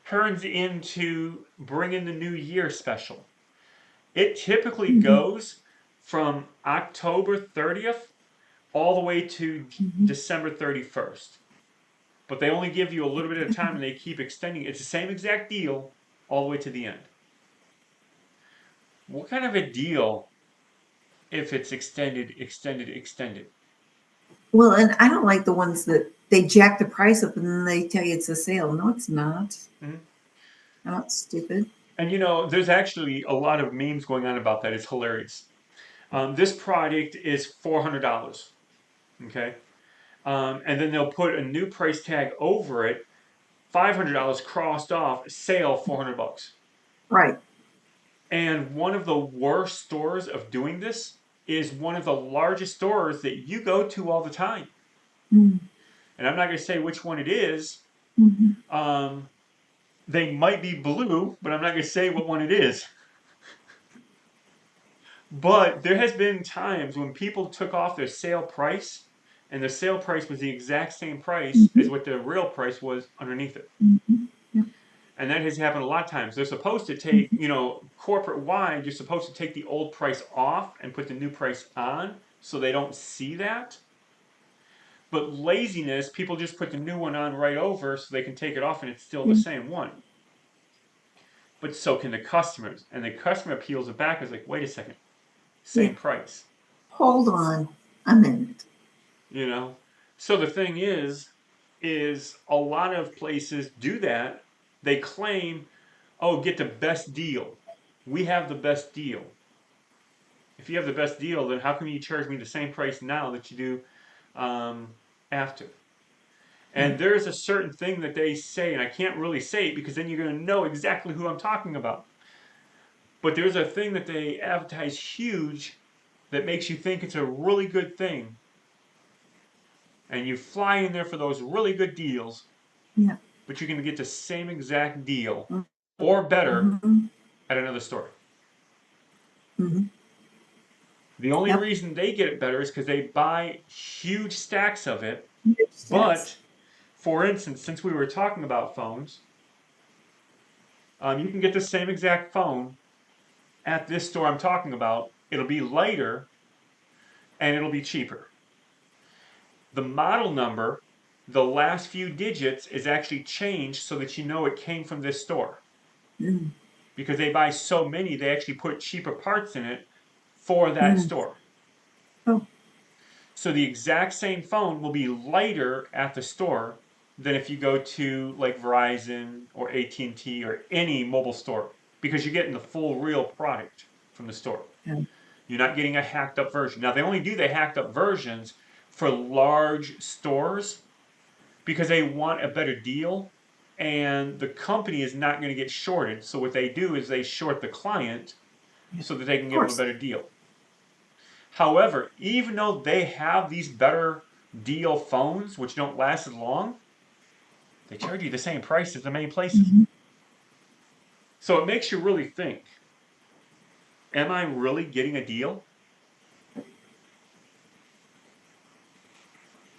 turns into bring in the new year special. It typically Mm-hmm. goes from October 30th all the way to Mm-hmm. December 31st. But they only give you a little bit of time and they keep extending it. It's the same exact deal all the way to the end. What kind of a deal if it's extended? Well, and I don't like the ones that they jack the price up and then they tell you it's a sale. No, it's not. Mhm. No, it's stupid. And there's actually a lot of memes going on about that. It's hilarious. This product is $400. Okay. And then they'll put a new price tag over it, $500 crossed off, sale $400. Right. And one of the worst stores of doing this is one of the largest stores that you go to all the time. And I'm not going to say which one it is. Mm-hmm. Um, they might be blue, but I'm not going to say what one it is. But there has been times when people took off their sale price, and the sale price was the exact same price Mm-hmm. as what the real price was underneath it. Mm-hmm. Yep. And that has happened a lot of times. They're supposed to take, corporate wide, you're supposed to take the old price off and put the new price on so they don't see that. But laziness, people just put the new one on right over so they can take it off and it's still the Yeah. same one. But so can the customers. And the customer peels it back and is like, wait a second, Yeah. same price. Hold on a minute. You know? So the thing is a lot of places do that. They claim, oh, get the best deal. We have the best deal. If you have the best deal, then how come you charge me the same price now that you do after? Yeah. And there's a certain thing that they say, and I can't really say it because then you're going to know exactly who I'm talking about. But there's a thing that they advertise huge that makes you think it's a really good thing. And you fly in there for those really good deals, Yeah. but you're going to get the same exact deal or better Mm-hmm. at another store. Mm-hmm. The only Yep. reason they get it better is because they buy huge stacks of it. Stats. But for instance, since we were talking about phones, you can get the same exact phone at this store I'm talking about. It'll be lighter and it'll be cheaper. The model number, the last few digits is actually changed so that you know it came from this store. Mm. Because they buy so many, they actually put cheaper parts in it for that Mm. store. Oh. So the exact same phone will be lighter at the store than if you go to like Verizon or AT&T or any mobile store because you're getting the full real product from the store. Yeah. You're not getting a hacked up version. Now they only do the hacked up versions for large stores because they want a better deal and the company is not going to get shorted. So what they do is they short the client Yeah. so that they can Of give them a course. better deal. However, even though they have these better deal phones, which don't last as long, they charge you the same price as the main places. Mm-hmm. So it makes you really think, am I really getting a deal?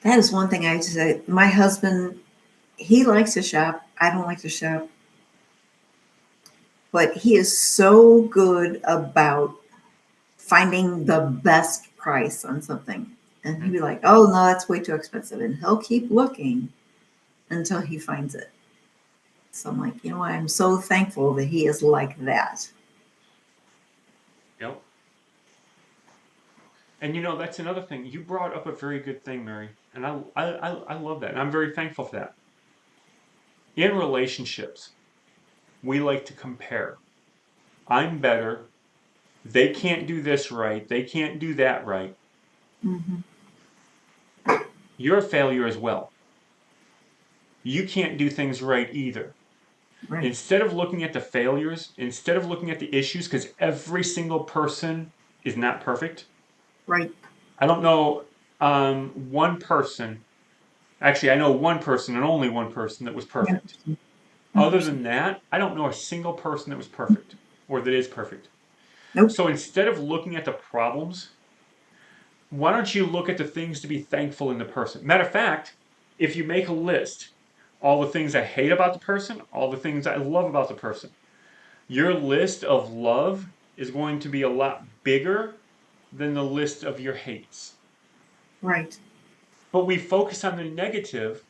That is one thing I have to say. My husband, he likes to shop. I don't like to shop, but he is so good about finding the best price on something. And he'd Mhm. be like, oh, no, that's way too expensive. And he'll keep looking until he finds it. So I'm like, I'm so thankful that he is like that. Yep. And that's another thing. You brought up a very good thing, Mary. And I love that. And I'm very thankful for that. In relationships, we like to compare. I'm better. They can't do this right. They can't do that right. Hmm. You're a failure as well. You can't do things right either. Right. Instead of looking at the failures, instead of looking at the issues, because every single person is not perfect. Right. I don't know one person, actually, I know one person and only one person that was Yeah. perfect. Other 100%. than that, I don't know a single person that was perfect or that is perfect. Nope. So instead of looking at the problems, why don't you look at the things to be thankful in the person? Matter of fact, if you make a list, all the things I hate about the person, all the things I love about the person, your list of love is going to be a lot bigger than the list of your hates. Right. But we focus on the negative,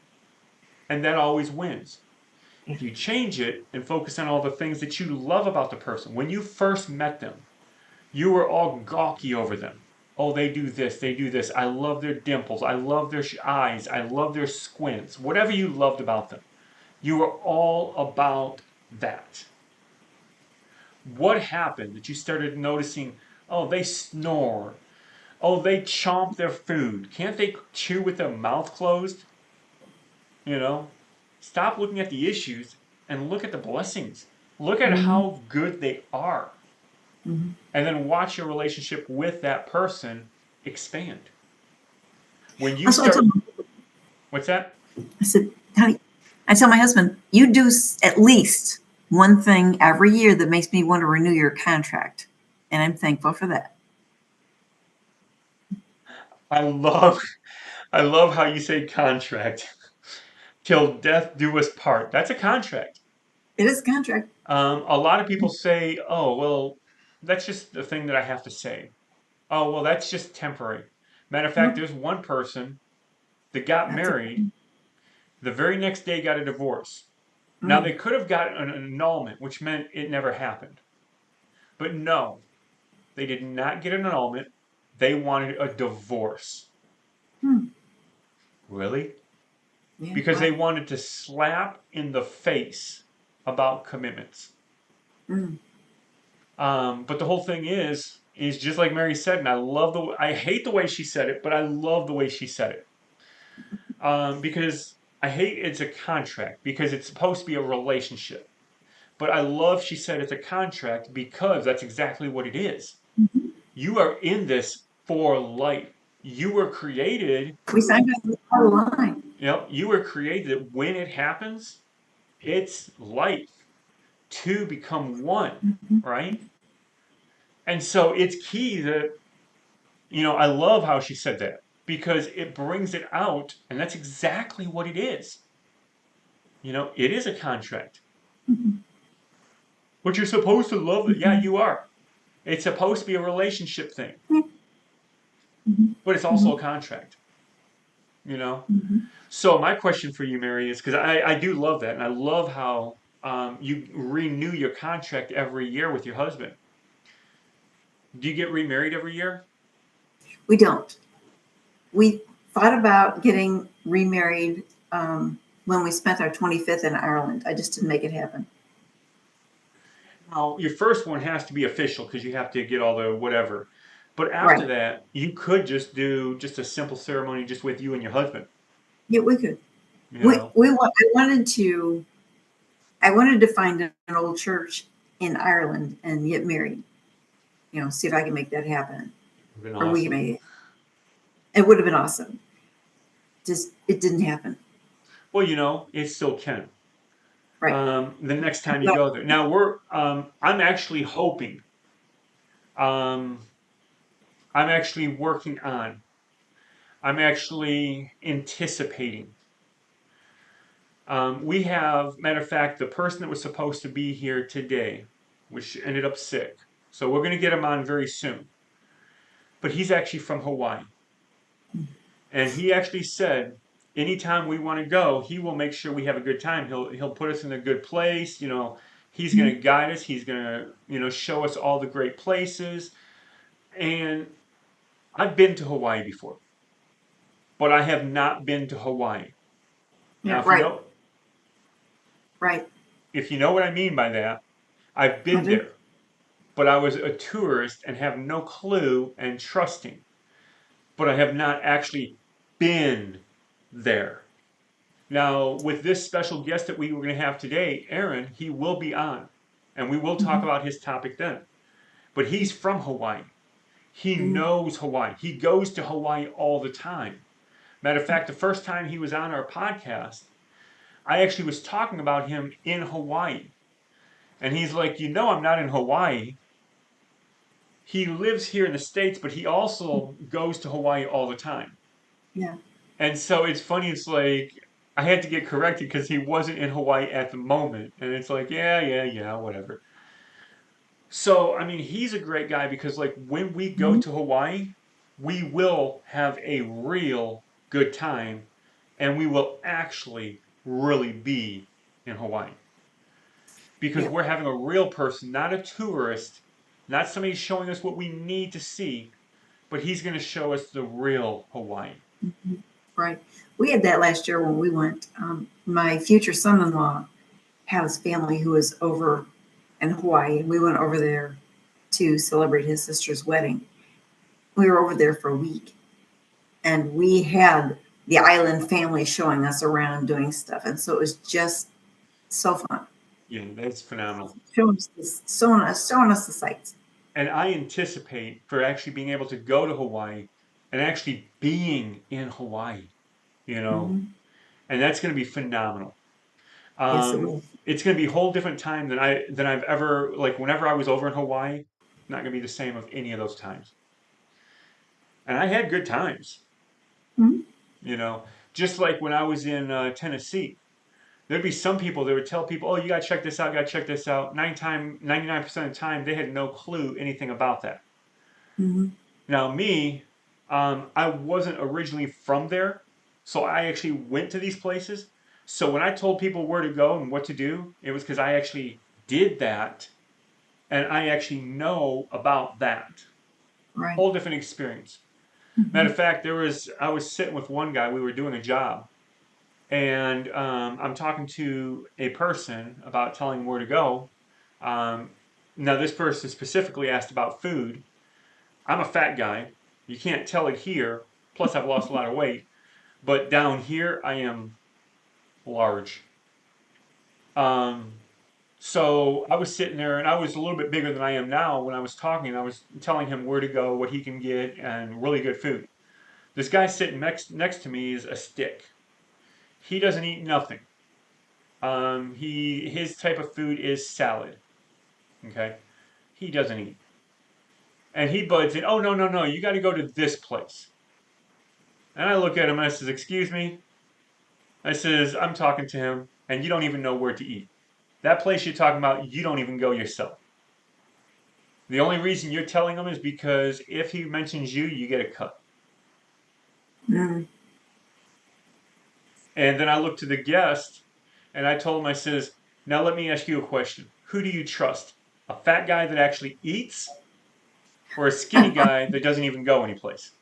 and that always wins. Yeah. If you change it and focus on all the things that you love about the person, when you first met them, you were all gawky over them. Oh, they do this, they do this. I love their dimples. I love their eyes. I love their squints. Whatever you loved about them, you were all about that. What happened that you started noticing, oh, they snore. Oh, they chomp their food. Can't they chew with their mouth closed? You know? Stop looking at the issues and look at the blessings. Look at Hmm. how good they are. Hmm. And then watch your relationship with that person expand. When you That's what I told start, him. what's that? I said, honey, I tell my husband, you do at least one thing every year that makes me want to renew your contract. And I'm thankful for that. I love, I love how you say contract. Till death do us part. That's a contract. It is a contract. A lot of people say, "Oh, well, that's just the thing that I have to say." Oh, well, that's just temporary. Matter of fact, Nope. there's one person that got That's it. married, the very next day got a divorce. Now, Mm, they could have gotten an annulment, which meant it never happened. But no, they did not get an annulment. They wanted a divorce. mm, Really? yeah. Because they Wow. wanted to slap in the face about commitments. Mm, But the whole thing is just like Mary said, and I hate the way she said it, but I love the way she said it. Because I hate it's a contract because it's supposed to be a relationship. But I love she said it's a contract because that's exactly what it is. mhm. You are in this for life. You were created, We signed on the dotted line. you were created when it happens, it's life. Two become one, Mhm. right? And so it's key that, I love how she said that because it brings it out, and that's exactly what it is. It is a contract. Mhm. But you're supposed to love it. Yeah, Mhm. you are. It's supposed to be a relationship thing, Yeah. Mhm. but it's also Mhm. a contract, you know? Mhm. So my question for you, Mary, is because I do love that, and I love how you renew your contract every year with your husband. Do you get remarried every year? We don't. We thought about getting remarried when we spent our 25th in Ireland. I just didn't make it happen. Now, your first one has to be official because you have to get all the whatever. But after Right. that, you could just do just a simple ceremony just with you and your husband, Yeah, we could. you know? I wanted to find an old church in Ireland and get married. See if I can make that happen, Been or we can awesome. make it. It would have been awesome. Just it didn't happen. Well, it still can. Right. The next time you But go there. Now I'm actually hoping, um, I'm actually working on, I'm actually anticipating. Matter of fact, the person that was supposed to be here today, which ended up sick. So we're going to get him on very soon. But he's actually from Hawaii. And he actually said, anytime we want to go, he will make sure we have a good time. He'll put us in a good place. He's going to guide us. He's going to, show us all the great places. And I've been to Hawaii before, but I have not been to Hawaii. Now, yeah, right, right. if you know what I mean by that, I've I been do. there, but I was a tourist and have no clue and trusting, but I have not actually been there. Now, with this special guest that we were going to have today, Aaron, he will be on, and we will talk Mhm. about his topic then. But he's from Hawaii. He Mhm. knows Hawaii. He goes to Hawaii all the time. Matter of fact, the first time he was on our podcast, I actually was talking about him in Hawaii. And he's like, I'm not in Hawaii. He lives here in the States, but he also goes to Hawaii all the time. Yeah, And so it's funny, it's like I had to get corrected because he wasn't in Hawaii at the moment. And it's like, yeah, yeah, yeah, whatever. So, I mean, he's a great guy because, like, when we go mhm. to Hawaii, we will have a real good time and we will actually really be in Hawaii because Yeah. we're having a real person, not a tourist, not somebody showing us what we need to see, but he's going to show us the real Hawaii. Mhm. Right. We had that last year when we went. My future son-in-law has family who is over in Hawaii, and we went over there to celebrate his sister's wedding. We were over there for a week, and we had the island family showing us around doing stuff, and so it was just so fun. Yeah, that's phenomenal. Showing us the sights. And I anticipate for actually being able to go to Hawaii and actually being in Hawaii, you know, Hmm. and that's going to be phenomenal. Yes, it will. It's going to be a whole different time than I've ever like. Whenever I was over in Hawaii, not going to be the same of any of those times. And I had good times, Mhm. you know, just like when I was in Tennessee. There'd be some people that would tell people, "Oh, you gotta check this out. You gotta check this out." 99% of the time, they had no clue anything about that. Hmm. Now, me, I wasn't originally from there, so I actually went to these places. So when I told people where to go and what to do, it was because I actually did that and I actually know about that. Right. Whole different experience. Matter Hmm. of fact, I was sitting with one guy. We were doing a job, and I'm talking to a person about telling him where to go. Um, Now, this person specifically asked about food. I'm a fat guy. You can't tell it here. Plus, I've lost a lot of weight. But down here, I am large. Um, so I was sitting there, and I was a little bit bigger than I am now when I was talking. I was telling him where to go, what he can get, and really good food. This guy sitting next to me is a stick. He doesn't eat nothing. His type of food is salad. Okay, he doesn't eat, and he buds in. Oh, no, no, no! You got to go to this place. And I look at him and I says, "Excuse me." I says, "I'm talking to him, and you don't even know where to eat. That place you're talking about, you don't even go yourself. The only reason you're telling him is because if he mentions you, you get a cut." Mm. And then I looked to the guest, and I told him, I says, "Now let me ask you a question. Who do you trust? A fat guy that actually eats, or a skinny guy that doesn't even go anyplace?"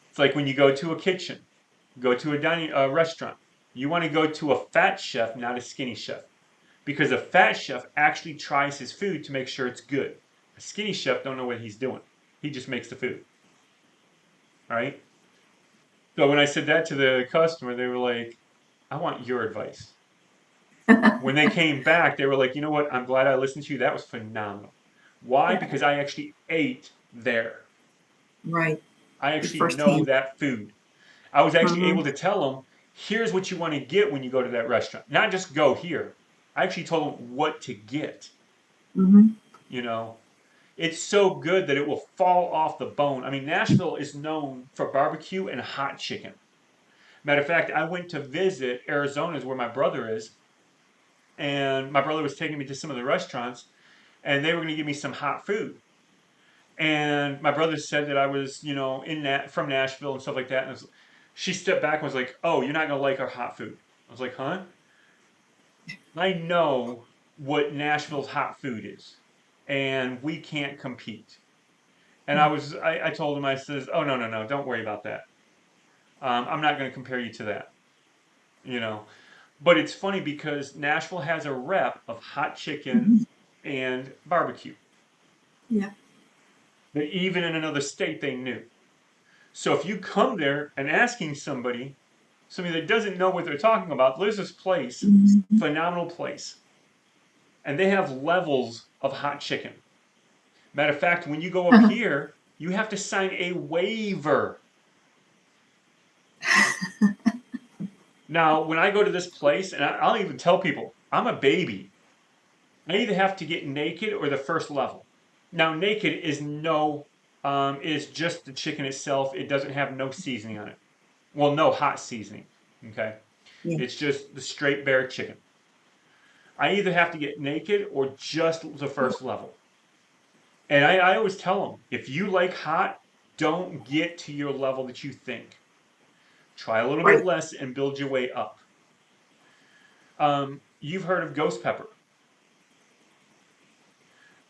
It's like when you go to a kitchen, go to a restaurant. You want to go to a fat chef, not a skinny chef, because a fat chef actually tries his food to make sure it's good. A skinny chef don't know what he's doing. He just makes the food. All right. So when I said that to the customer, they were like, "I want your advice." When they came back, they were like, "You know what? I'm glad I listened to you. That was phenomenal." Why? Yeah. Because I actually ate there. Right. I Your actually first know hand. that food. I was actually Hmm. able to tell them, "Here's what you want to get when you go to that restaurant. Not just go here." I actually told them what to get. Hmm. You know, it's so good that it will fall off the bone. I mean, Nashville is known for barbecue and hot chicken. Matter of fact, I went to visit Arizona, is where my brother is, and my brother was taking me to some of the restaurants, and they were going to give me some hot food. And my brother said that I was, in that from Nashville and stuff like that. And she stepped back and was like, "Oh, you're not going to like our hot food." I was like, "Huh?" I know what Nashville's hot food is, and we can't compete. And I told him, I says, "Oh, no, no, no, don't worry about that. I'm not going to compare you to that, you know." But it's funny because Nashville has a rep of hot chicken Hmm. and barbecue Yeah. that even in another state they knew. So if you come there and asking somebody that doesn't know what they're talking about, there's this place, Hmm. phenomenal place, and they have levels of hot chicken. Matter of fact, when you go up here, you have to sign a waiver. Now, when I go to this place, and I'll even tell people, I'm a baby. I either have to get naked or the first level. Now, naked is just the chicken itself. It doesn't have no seasoning on it. Well, no hot seasoning. Okay, Yeah. it's just the straight bare chicken. I either have to get naked or just the first level. And I always tell them, if you like hot, don't get to your level that you think. Try a little bit Right. less and build your way up. You've heard of ghost pepper.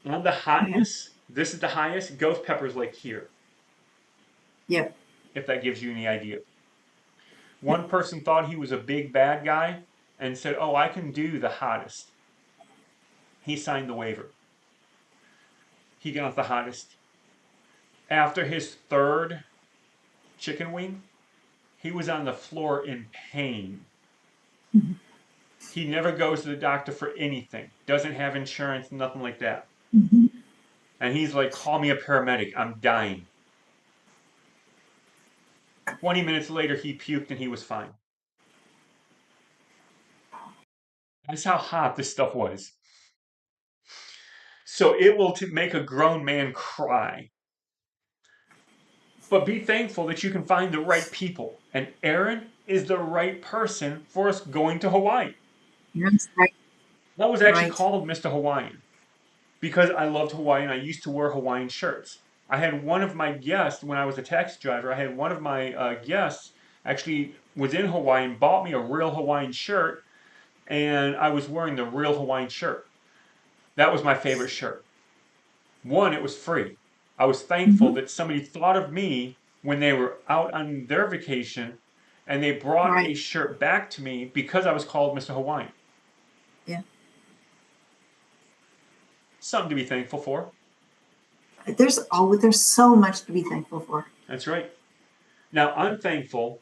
On the Yeah. hotness, this is the highest. Ghost pepper is like here, Yep. if that gives you any idea. One person thought he was a big bad guy and said, "Oh, I can do the hottest." He signed the waiver. He got the hottest. After his third chicken wing, he was on the floor in pain. He never goes to the doctor for anything, doesn't have insurance, nothing like that. Hmm. And he's like, "Call me a paramedic. I'm dying." 20 minutes later, he puked and he was fine. That's how hot this stuff was. So it will make a grown man cry. But be thankful that you can find the right people. And Aaron, is the right person for us going to Hawaii. That's right. I was actually Right. called Mr. Hawaiian because I loved Hawaii and I used to wear Hawaiian shirts. I had one of my guests when I was a taxi driver. I had one of my guests actually was in Hawaii and bought me a real Hawaiian shirt, and I was wearing the real Hawaiian shirt. That was my favorite shirt. One, it was free. I was thankful Hmm. that somebody thought of me when they were out on their vacation and they brought a Right. shirt back to me because I was called Mr. Hawaiian. Yeah. Something to be thankful for. There's so much to be thankful for. That's right. Now, I'm thankful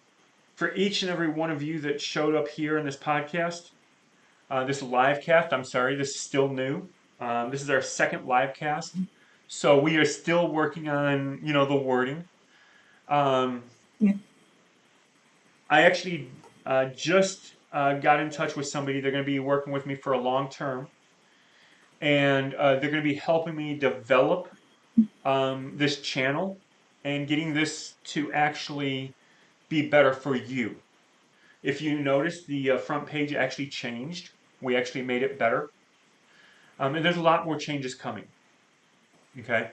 for each and every one of you that showed up here in this podcast, this live cast. I'm sorry, this is still new. This is our second live cast. So we are still working on, the wording. Um, Yeah. I actually just got in touch with somebody. They're going to be working with me for a long term, and they're going to be helping me develop this channel and getting this to actually be better for you. If you notice, the front page actually changed. We actually made it better, and there's a lot more changes coming. Okay,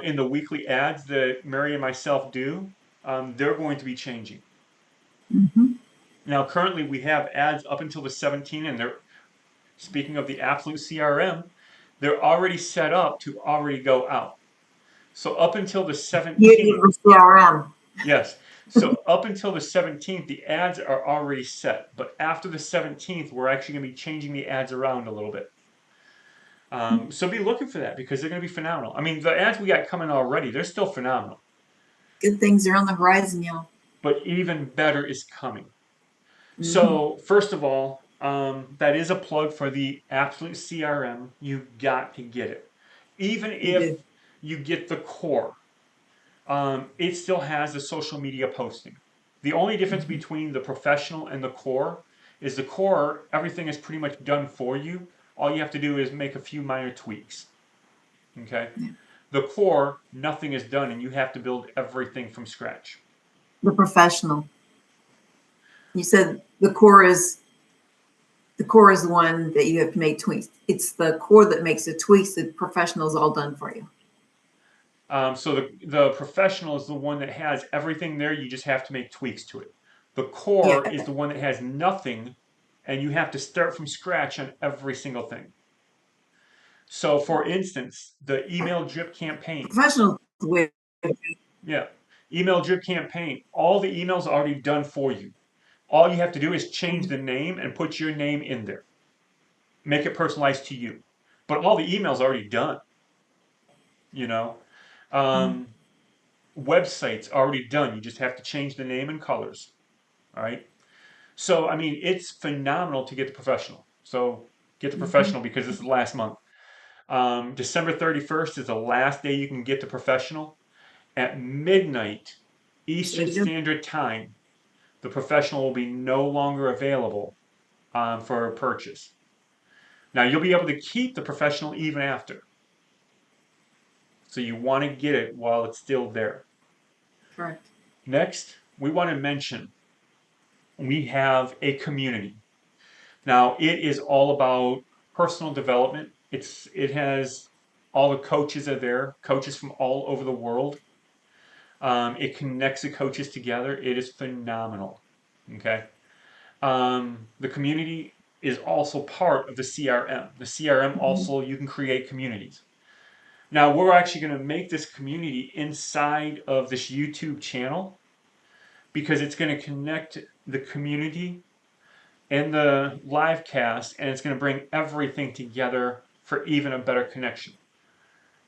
in the weekly ads that Mary and myself do, they're going to be changing. Hmm. Now, currently, we have ads up until the 17th, and they're speaking of the absolute CRM, they're already set up to already go out. So up until the You 17th, the CRM. yes. So up until the 17th, the ads are already set. But after the 17th, we're actually going to be changing the ads around a little bit. So be looking for that because they're going to be phenomenal. I mean, the ads we got coming already, they're still phenomenal. Good things are on the horizon, y'all. But even better is coming. Hmm. So, first of all, that is a plug for the Absolute CRM. You've got to get it. Even You if do. you get the core, it still has the social media posting. The only difference Hmm. between the professional and the core is the core, everything is pretty much done for you. All you have to do is make a few minor tweaks. Okay? Yeah. The core, nothing is done, and you have to build everything from scratch. The professional. You said the core is the one that you have to make tweaks. It's the core that makes the tweaks. The professional is all done for you. So the professional is the one that has everything there. You just have to make tweaks to it. The core is Yeah. the one that has nothing, and you have to start from scratch on every single thing. So, for instance, the email drip campaign. Professional is the way. Yeah, email drip campaign. All the emails are already done for you. All you have to do is change the name and put your name in there. Make it personalized to you. But all the emails are already done. You know, Mhm. um, websites already done. You just have to change the name and colors. All right. So, I mean, it's phenomenal to get the professional. So, get the Mhm. professional because this is the last month. December 31st is the last day you can get the professional. At midnight So Eastern you do. Standard Time, the professional will be no longer available for purchase. Now, you'll be able to keep the professional even after. So, you want to get it while it's still there. Correct. Next, we want to mention we have a community. Now, it is all about personal development. It has all the coaches are there, coaches from all over the world. It connects the coaches together. It is phenomenal. Okay. The community is also part of the CRM. The CRM Mhm. also, you can create communities. Now, we're actually going to make this community inside of this YouTube channel because it's going to connect the community and the live cast, and it's going to bring everything together for even a better connection.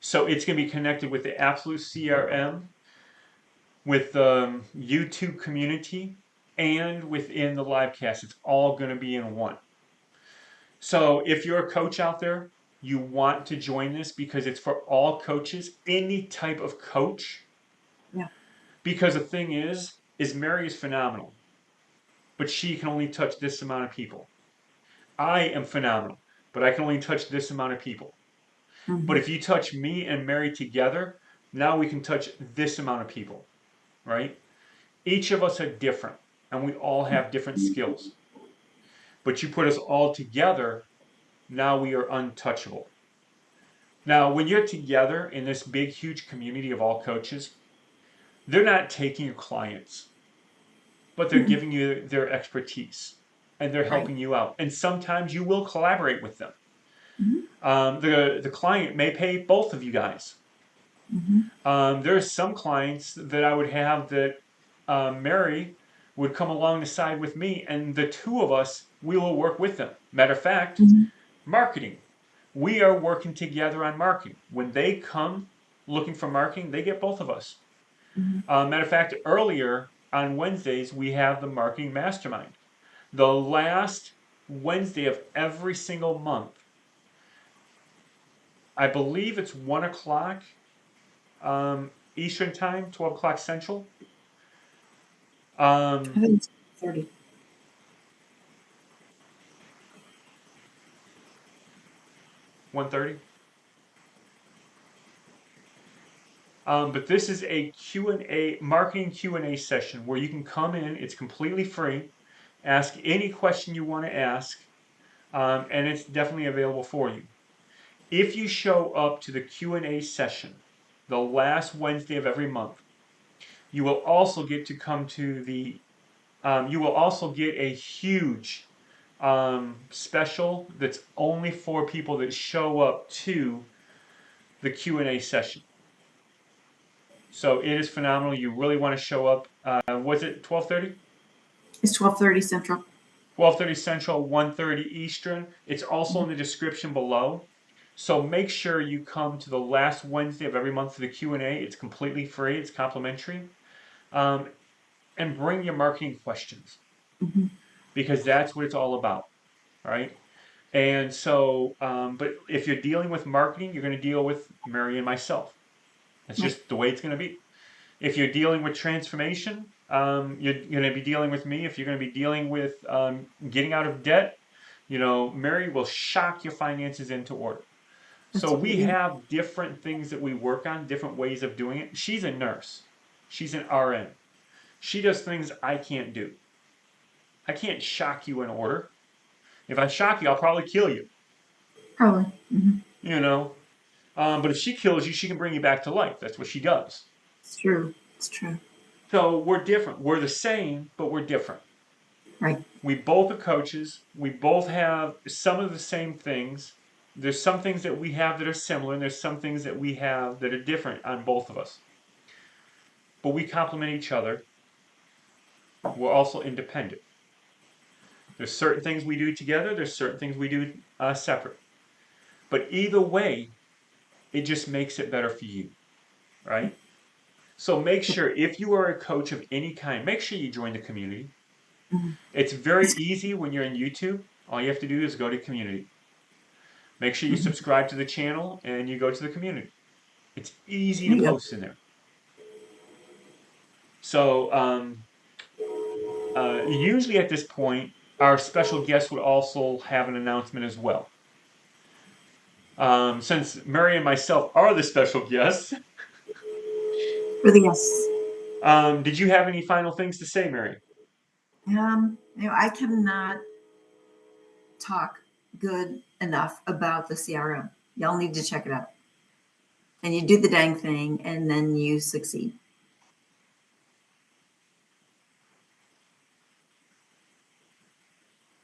So it's going to be connected with the Absolute CRM, with the YouTube community, and within the live cast. It's all going to be in one. So if you're a coach out there, you want to join this because it's for all coaches, any type of coach. Yeah. Because the thing is Mary is phenomenal, but she can only touch this amount of people. I am phenomenal, but I can only touch this amount of people. But Hmm. if you touch me and Mary together, now we can touch this amount of people, right? Each of us are different. and we all have different skills. But you put us all together, now we are untouchable. Now, when you're together in this big, huge community of all coaches, they're not taking your clients, but they're Mm-mm. giving you their expertise and they're Right. helping you out. And sometimes you will collaborate with them. Mm-hmm. The client may pay both of you guys. Mm-hmm. There are some clients that I would have that Mary would come along the side with me, and the two of us, we will work with them. Matter of fact, Mm-hmm. marketing. We are working together on marketing. When they come looking for marketing, they get both of us. Mm-hmm. Matter of fact, earlier on Wednesdays, we have the marketing mastermind. The last Wednesday of every single month, I believe it's 1 o'clock Eastern time, 12 o'clock Central. I Um, think it's 30. 1:30. But this is a Q&A, marketing Q&A session where you can come in. It's completely free. Ask any question you want to ask, and it's definitely available for you. If you show up to the Q&A session, the last Wednesday of every month, you will also get to come to the. You will also get a huge special that's only for people that show up to the Q&A session. So it is phenomenal. You really want to show up. Was it 12:30? It's 12:30 Central. 12:30 Central, 1:30 Eastern. It's also in the description below. So make sure you come to the last Wednesday of every month for the Q&A. It's completely free. It's complimentary. Um, and bring your marketing questions Mm-hmm. because that's what it's all about. All right. And so, but if you're dealing with marketing, you're going to deal with Mary and myself. That's Right. just the way it's going to be. If you're dealing with transformation, you're going to be dealing with me. If you're going to be dealing with getting out of debt, Mary will shock your finances into order. That's So what we we do. have different things that we work on, different ways of doing it. She's a nurse. She's an RN. She does things I can't do. I can't shock you in order. If I shock you, I'll probably kill you. Probably. Mm-hmm. You know. But if she kills you, she can bring you back to life. That's what she does. It's true. It's true. So we're different. We're the same, but we're different. Right. We both are coaches. We both have some of the same things. There's some things that we have that are similar, and there's some things that we have that are different on both of us. But we complement each other. We're also independent. There's certain things we do together. There's certain things we do separate. But either way, it just makes it better for you, right? So make sure if you are a coach of any kind, make sure you join the community. Mm-hmm. It's very It's, easy when you're in YouTube. All you have to do is go to community. Make sure you mm-hmm. subscribe to the channel and you go to the community. It's easy There to you go. post in there. So usually at this point, our special guest would also have an announcement as well. Since Mary and myself are the special guests, For the yes. did you have any final things to say, Mary? I cannot talk good enough about the CRM. Y'all need to check it out. And you do the dang thing and then you succeed.